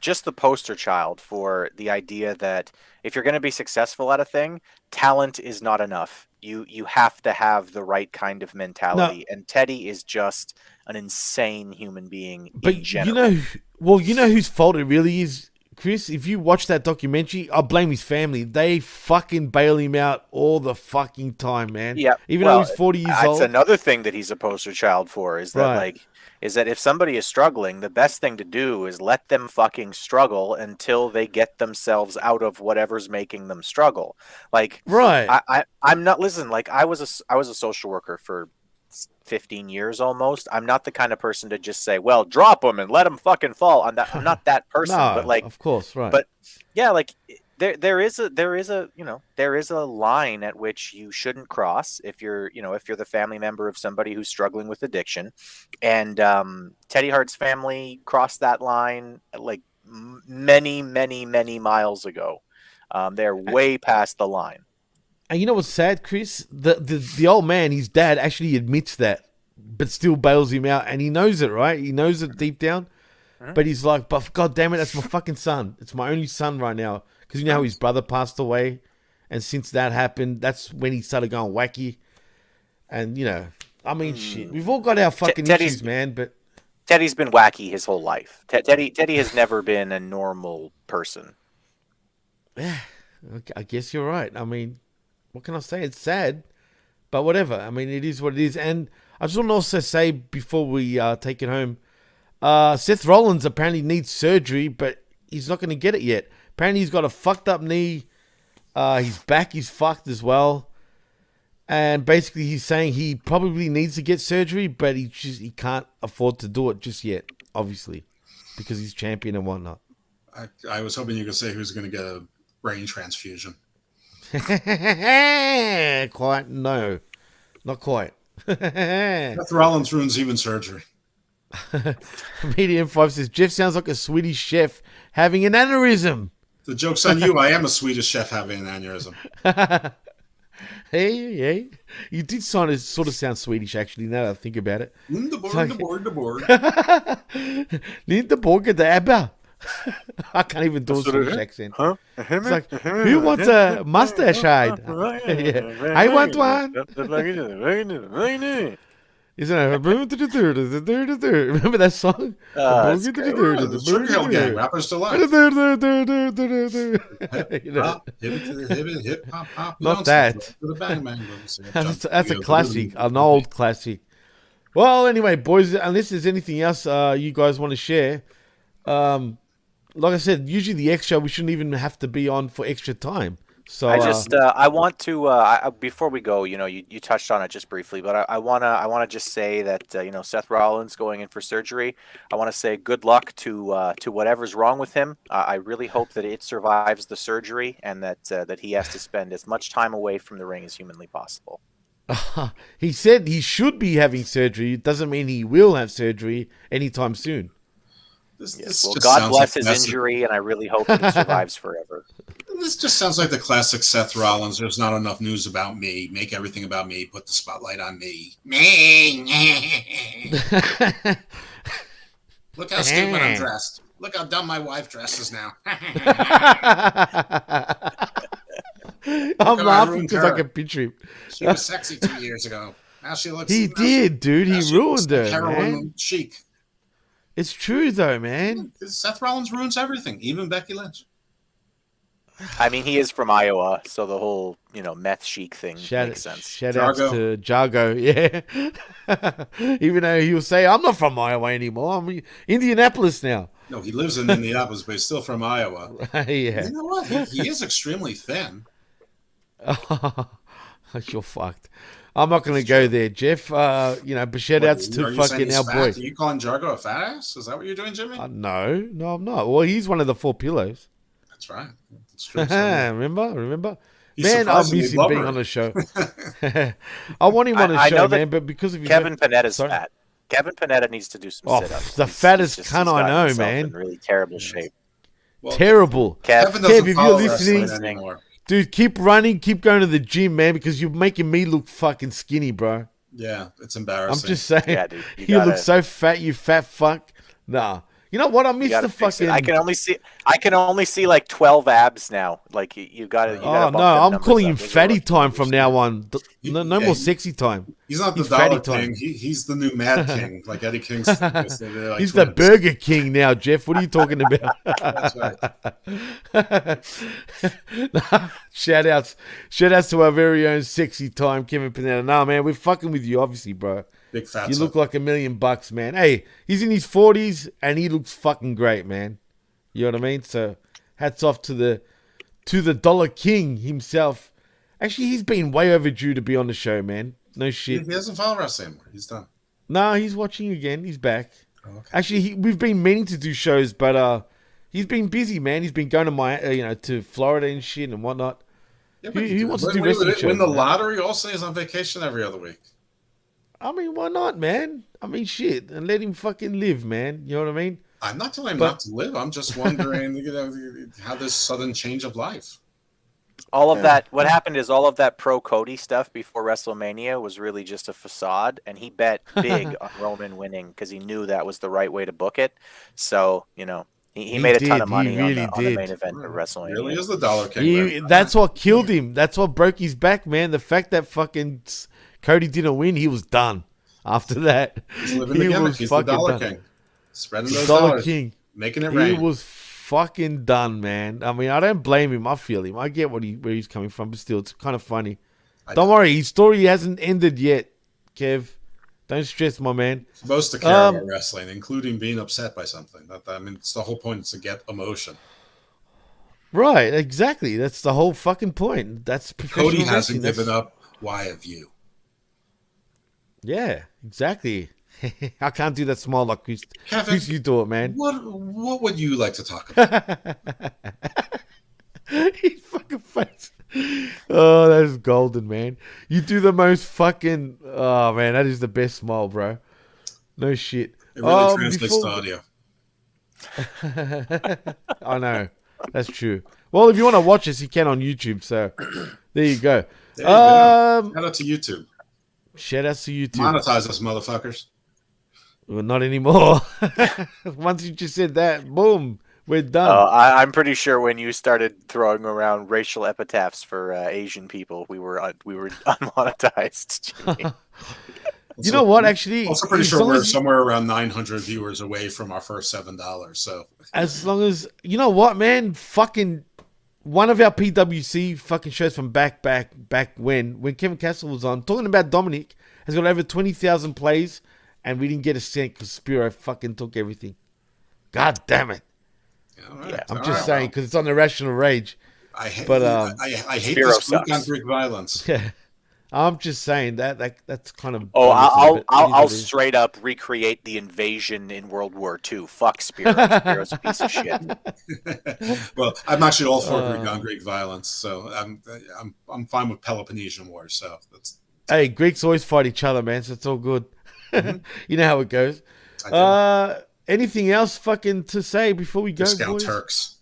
just the poster child for the idea that if you're going to be successful at a thing, talent is not enough. You have to have the right kind of mentality, and Teddy is just an insane human being. But you know whose fault it really is, Chris. If you watch that documentary, I blame his family. They fucking bail him out all the fucking time, man. Yeah, even though he's 40 years old. That's another thing that he's a poster child for. Is that is that if somebody is struggling, the best thing to do is let them fucking struggle until they get themselves out of whatever's making them struggle. I'm not I was a social worker for 15 years almost. I'm not the kind of person to just say, well, drop them and let them fucking fall. I'm not that person. No, but of course, right. But yeah, there is a line at which you shouldn't cross if you're the family member of somebody who's struggling with addiction, and Teddy Hart's family crossed that line like many miles ago. They're way past the line. And you know what's sad, Chris? The old man, his dad, actually admits that, but still bails him out, and he knows it, right? He knows it deep down, but he's like, "But God damn it, that's my fucking son. It's my only son right now." Because you know how his brother passed away, and since that happened, that's when he started going wacky. And shit, we've all got our fucking issues, man. But Teddy's been wacky his whole life. Teddy has never been a normal person. Yeah, I guess you're right. I mean, what can I say? It's sad, but whatever. I mean, it is what it is. And I just want to also say before we take it home, Seth Rollins apparently needs surgery, but he's not going to get it yet. Apparently, he's got a fucked up knee. His back is fucked as well. And basically, he's saying he probably needs to get surgery, but he can't afford to do it just yet, obviously, because he's champion and whatnot. I was hoping you could say he was going to get a brain transfusion. Quite? No, not quite. Seth Rollins ruins even surgery. Medium 5 says, Jeff sounds like a Swedish chef having an aneurysm. The joke's on you. I am a Swedish chef having an aneurysm. Hey. You did sort of sound Swedish, actually, now that I think about it. Lindeborg. Lindeborg the Abba. I can't even do a Swedish accent. Huh? It's like, who wants a mustache hide? Yeah. I want one. Isn't it? Remember that song? Sugar Hill Gang, Rappers Delight. Hip hop. Not that. That's a classic, an old classic. Well, anyway, boys, unless there's anything else you guys want to share, like I said, usually the extra we shouldn't even have to be on for extra time. So I want to before we go, you touched on it just briefly, but I wanna just say that Seth Rollins going in for surgery. I want to say good luck to whatever's wrong with him. I really hope that it survives the surgery and that he has to spend as much time away from the ring as humanly possible. He said he should be having surgery. It doesn't mean he will have surgery anytime soon. God bless his injury, and I really hope that it survives forever. This just sounds like the classic Seth Rollins. There's not enough news about me. Make everything about me. Put the spotlight on me. Look how stupid I'm dressed. Look how dumb my wife dresses now. I'm laughing because I can picture him. She was sexy 2 years ago. Now she looks. He did, dude. He ruined her, heroin chic. It's true, though, man. Seth Rollins ruins everything, even Becky Lynch. I mean, he is from Iowa, so the whole, meth chic thing makes sense. Shout out to Jargo, yeah. Even though he'll say, I'm not from Iowa anymore. I'm in Indianapolis now. No, he lives in Indianapolis, but he's still from Iowa. Yeah. You know what? He is extremely thin. You're fucked. I'm not going to go there, Jeff. But shout outs to fucking our boy. Are you calling Jargo a fat ass? Is that what you're doing, Jimmy? No, I'm not. Well, he's one of the 4 pillows. That's right. That's true. Remember? Man, I miss him being on the show. I want him on the show, man, but because of Kevin Panetta's fat. Kevin Panetta needs to do some sit-ups. The fattest cunt I know, man. In really terrible shape. Well, terrible. Kev, if you're listening, dude, keep running, keep going to the gym, man, because you're making me look fucking skinny, bro. Yeah, it's embarrassing. I'm just saying. Yeah, dude, you look so fat, you fat fuck. Nah. You know what? I miss the fucking. I can only see like 12 abs now. Like you got to. Oh no, I'm calling him Fatty Time from now on. No more sexy time. He's not the Dollar King. He's the new Mad King, like Eddie Kingston. Like he's the Burger King now, Jeff. What are you talking about? That's right. Shout outs to our very own sexy time, Kevin Panetta. Nah, man, we're fucking with you, obviously, bro. Big fat. You look like $1 million, man. Hey, he's in his 40s and he looks fucking great, man. You know what I mean? So, hats off to the Dollar King himself. Actually, he's been way overdue to be on the show, man. No shit. He doesn't follow wrestling anymore. He's done. Nah, he's watching again. He's back. Oh, okay. Actually, we've been meaning to do shows, but He's been busy, man. He's been going to to Florida and shit and whatnot. Yeah, He wants to do when wrestling you shows, win the man. lottery, also he's on vacation every other week. I mean, why not, man? I mean, shit, and let him fucking live, man. You know what I mean? I'm not telling him not to live. I'm just wondering, how this sudden change of life. All of that, what happened is all of that pro Cody stuff before WrestleMania was really just a facade, and he bet big on Roman winning because he knew that was the right way to book it. So, he made a ton of money on the main event of WrestleMania. Really is the Dollar King. That's what killed him. That's what broke his back, man. The fact that fucking Cody didn't win, he was done. After that, He's living the gimmick. He's the Dollar King. Spreading those Dollar dollars. King. Making it rain. He was fucking done, man. I mean, I don't blame him. I feel him. I get where he's coming from, but still, it's kind of funny. Don't worry, his story hasn't ended yet, Kev. Don't stress, my man. Supposed to care about wrestling, including being upset by something. It's the whole point is to get emotion. Right, exactly. That's the whole fucking point. That's professional Cody wrestling. hasn't given up. Why have you? Yeah, exactly. I can't do that small like Chris. Kevin, Chris, you do it, man. What would you like to talk about? He fucking face. Oh, that is golden, man. You do the most fucking. Oh man, that is the best smile, bro. No shit. It really translates to audio. I know. That's true. Well, if you want to watch us, you can on YouTube. So there you go. There you go. Shout out to YouTube. Shout out to YouTube. Monetize us, motherfuckers. Well, not anymore. Once you just said that, boom, we're done. I'm pretty sure when you started throwing around racial epitaphs for Asian people, we were unmonetized. You know what? Actually, also pretty sure we're somewhere around 900 viewers away from our first $7. So as long as you know what, man, fucking one of our PWC fucking shows from back when Kevin Castle was on talking about Dominic has got over 20,000 plays. And we didn't get a cent because Spiro fucking took everything. God damn it. Yeah, I'm just saying because it's on Irrational Rage. I hate Spiro this Greek on Greek violence. Yeah. I'm just saying that's kind of... I'll straight up recreate the invasion in World War II. Fuck Spiro. Spiro's a piece of shit. Well, I'm actually all for Greek on Greek violence, so I'm fine with Peloponnesian Wars. So that's... Hey, Greeks always fight each other, man, so it's all good. Mm-hmm. You know how it goes. Anything else fucking to say before we go, Discount boys? Turks.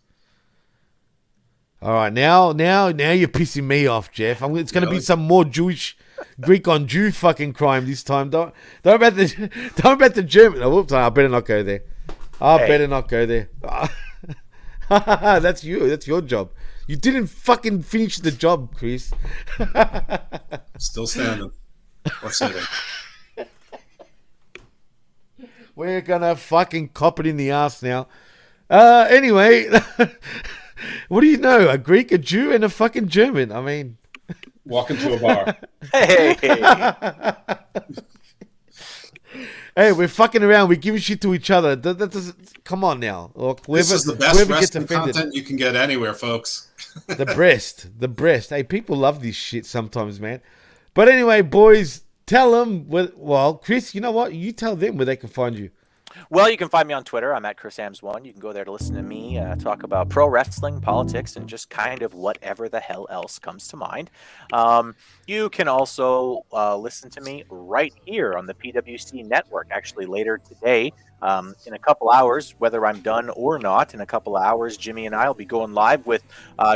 All right, now you're pissing me off, Jeff. It's going to be some more Jewish, Greek on Jew fucking crime this time. Don't about the German. Oh, whoops! I better not go there. Better not go there. That's you. That's your job. You didn't fucking finish the job, Chris. Still standing. Or sitting. We're gonna fucking cop it in the ass now. Anyway, what do you know? A Greek, a Jew, and a fucking German. I mean, walk into a bar. Hey, hey, we're fucking around. We're giving shit to each other. Come on now. Look, this is the best wrestling content you can get anywhere, folks. The breast. Hey, people love this shit sometimes, man. But anyway, boys. Tell them, Chris, you know what? You tell them where they can find you. Well, you can find me on Twitter. I'm at Chris Ambvs1. You can go there to listen to me talk about pro wrestling, politics, and just kind of whatever the hell else comes to mind. You can also listen to me right here on the PWC Network, actually later today. In a couple hours, whether I'm done or not, in a couple hours, Jimmy and I will be going live with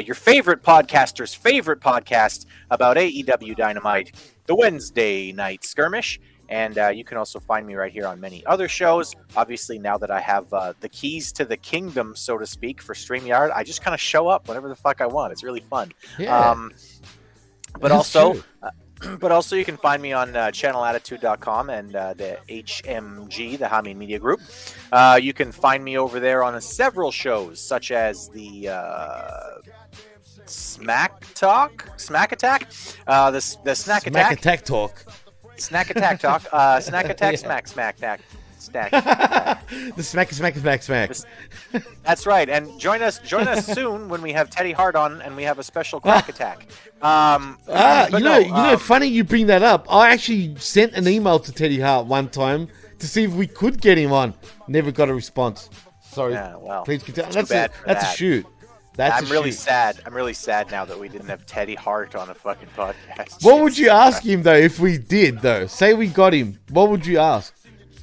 your favorite podcaster's favorite podcast about AEW Dynamite, the Wednesday Night Skirmish. And you can also find me right here on many other shows. Obviously, now that I have the keys to the kingdom, so to speak, for StreamYard, I just kind of show up whenever the fuck I want. It's really fun. Yeah. But also, you can find me on channelattitude.com and the HMG, the Hami Media Group. You can find me over there on several shows, such as the Smack Attack, the Snack Attack. Smack Attack Talk. Snack Attack Talk. Snack Attack, Smack Attack. Stack. The smack. That's right. And join us soon when we have Teddy Hart on and we have a special crack attack. Funny you bring that up. I actually sent an email to Teddy Hart one time to see if we could get him on. Never got a response. Sorry. Yeah, well, Please continue. it's too bad for That's a that. shoot. I'm really sad. I'm really sad now that we didn't have Teddy Hart on a fucking podcast. What would you ask him though if we did though? Say we got him. What would you ask?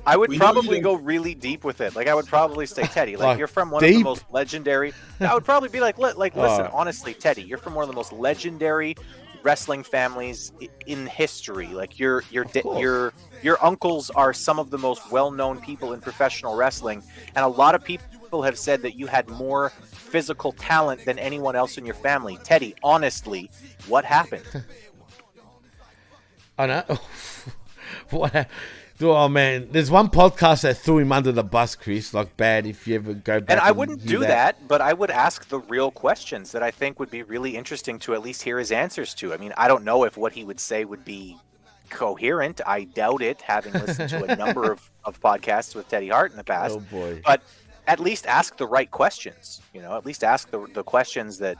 I would probably go really deep with it. Like I would probably say, Teddy, like you're from one of the most legendary. I would probably be like, listen, honestly, Teddy, you're from one of the most legendary wrestling families in history. Like your uncles are some of the most well-known people in professional wrestling, and a lot of people have said that you had more physical talent than anyone else in your family. Teddy, honestly, what happened? I know. What? Oh man, there's one podcast that threw him under the bus, Chris. Like bad if you ever go back. And I wouldn't do that, but I would ask the real questions that I think would be really interesting to at least hear his answers to. I mean, I don't know if what he would say would be coherent. I doubt it, having listened to a number of podcasts with Teddy Hart in the past. Oh boy! But at least ask the right questions. You know, at least ask the questions that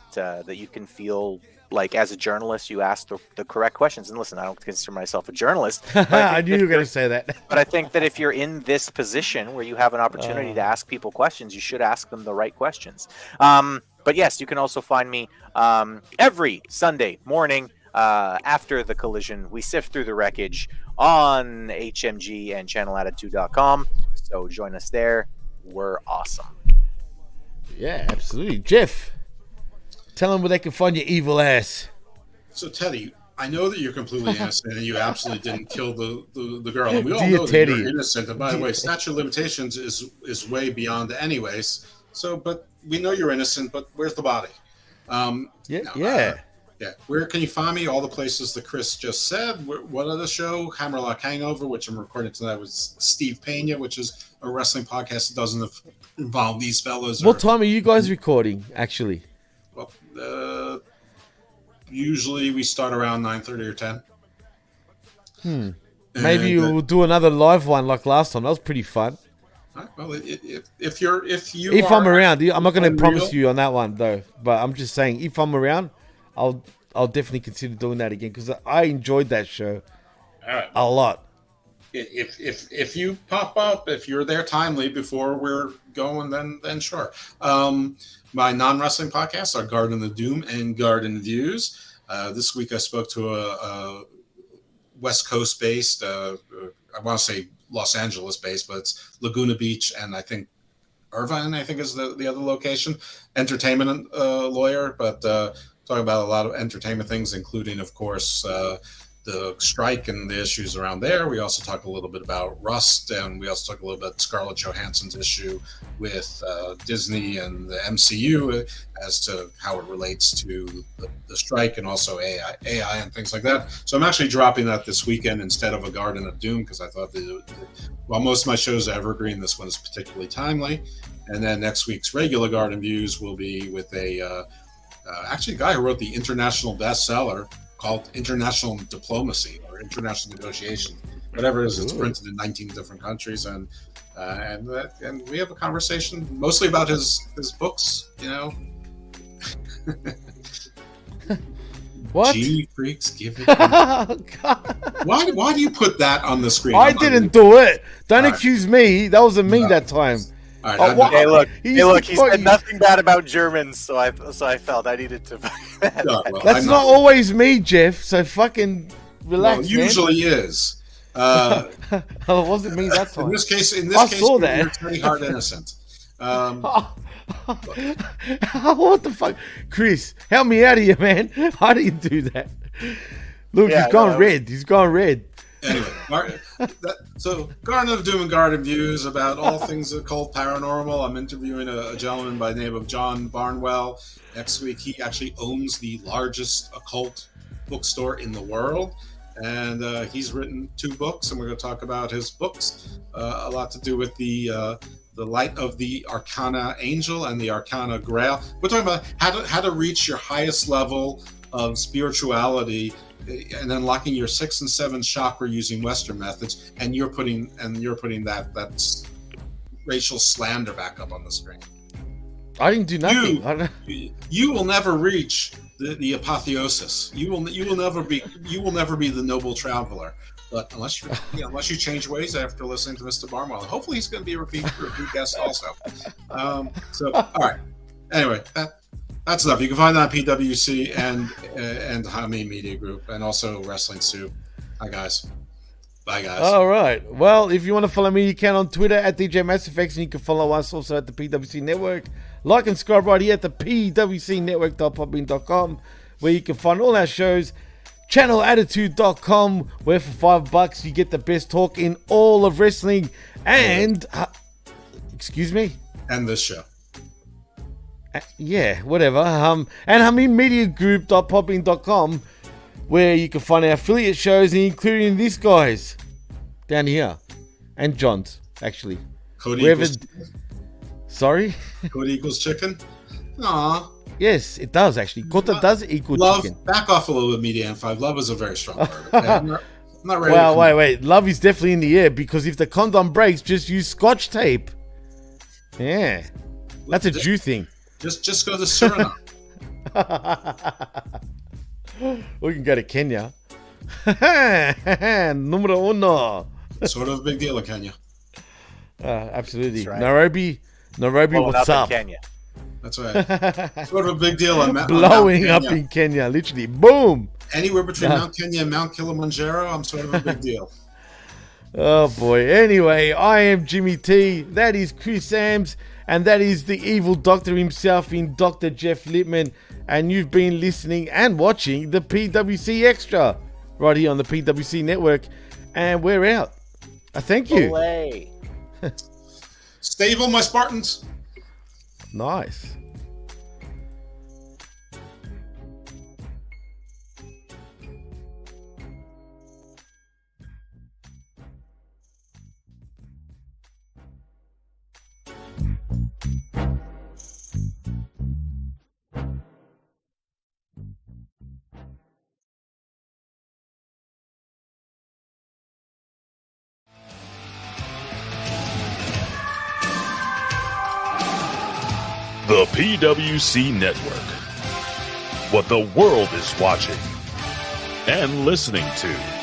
you can feel like as a journalist you ask the correct questions. And listen, I don't consider myself a journalist. I knew you were going to say that. But I think that if you're in this position where you have an opportunity to ask people questions, you should ask them the right questions. But yes, you can also find me every Sunday morning after the collision. We sift through the wreckage on HMG and channelattitude.com. So join us there. We're awesome. Yeah, absolutely. Jeff, tell them where they can find your evil ass. So, Teddy, I know that you're completely innocent and you absolutely didn't kill the girl. And we all know that you're innocent. And by the way, statute of limitations is way beyond anyways. So, but we know you're innocent, but where's the body? Yeah. Where can you find me? All the places that Chris just said. What other show? Hammerlock Hangover, which I'm recording tonight with Steve Pena, which is a wrestling podcast that doesn't involve these fellas. What time are you guys recording, actually? Well, usually we start around 9:30 or 10. Maybe we'll do another live one like last time. That was pretty fun. Well, if I'm around, I'm not going to promise you on that one though. But I'm just saying, if I'm around, I'll definitely consider doing that again because I enjoyed that show a lot. If you pop up, if you're there timely before we're going, then sure. My non-wrestling podcasts are Garden of Doom and Garden Views. This week I spoke to a West Coast based, I want to say Los Angeles based, but it's Laguna Beach and I think Irvine, I think is the other location, entertainment lawyer, but talking about a lot of entertainment things, including, of course, the strike and the issues around there. We also talk a little bit about Rust, and we also talk a little bit about Scarlett Johansson's issue with Disney and the MCU as to how it relates to the strike and also AI and things like that. So I'm actually dropping that this weekend instead of a Garden of Doom because I thought while most of my shows are evergreen, this one is particularly timely. And then next week's regular Garden Views will be with actually a guy who wrote the international bestseller called International Diplomacy or International Negotiation, whatever it is. It's printed in 19 different countries, and we have a conversation mostly about his books. You know, what? Gee, freaks, give it. Why do you put that on the screen? I didn't do it. Don't accuse me. That wasn't me that time. Right, hey, look! He said nothing bad about Germans, so I felt I needed to. That's not always me, Jeff. So fucking relax. Well, usually is. It wasn't me that time. In this case, saw that. You're pretty hard innocent. What the fuck, Chris? Help me out of here, man. How do you do that? Look, he's gone red. He's gone red. Anyway, so Garden of Doom and Garden Views about all things occult paranormal. I'm interviewing a gentleman by the name of John Barnwell. Next week, he actually owns the largest occult bookstore in the world. And he's written 2 books, and we're going to talk about his books. A lot to do with the light of the Arcana Angel and the Arcana Grail. We're talking about how to reach your highest level of spirituality and unlocking your 6th and 7th chakra using Western methods, and you're putting that's racial slander back up on the screen. I didn't do nothing. You will never reach the apotheosis. You will never be the noble traveler. But unless you change ways after listening to Mr. Barnwell, hopefully he's going to be a repeat guest also. So all right. Anyway, that's enough. You can find that on PWC and Hami Media Group, and also Wrestling Soup. Hi guys. Bye guys. All right. Well, if you want to follow me, you can on Twitter at DJ MassFX, and you can follow us also at the PWC Network. Like and subscribe right here at the PWCNetwork.podbean.com, where you can find all our shows. ChannelAttitude.com, where for $5 you get the best talk in all of wrestling. And excuse me. And this show. Yeah, whatever. And HamiMediaGroup.podbean.com, where you can find our affiliate shows, including these guys down here, and John's actually. Cody equals Sorry? Cody equals chicken? Aw. Yes, it does actually. Kota does equal love, chicken. Back off a little bit, Media M5. Love is a very strong word. Okay? I'm not ready. Well, wait. Love is definitely in the air, because if the condom breaks, just use Scotch tape. Yeah. That's a Jew thing. Just go to Suriname. We can go to Kenya. Numero uno. Sort of a big deal in Kenya. Absolutely. Right. Nairobi, what's up? In Kenya. That's right. Sort of a big deal on Blowing up in Kenya, literally. Boom. Anywhere between Mount Kenya and Mount Kilimanjaro, I'm sort of a big deal. Oh boy. Anyway, I am Jimmy T. That is Chris Ambvs. And that is the evil doctor himself in Dr. Jeff Lippman. And you've been listening and watching the PWC Extra right here on the PWC Network. And we're out. Thank you. Olay. Stay evil, my Spartans. Nice. The PWC Network. What the world is watching and listening to.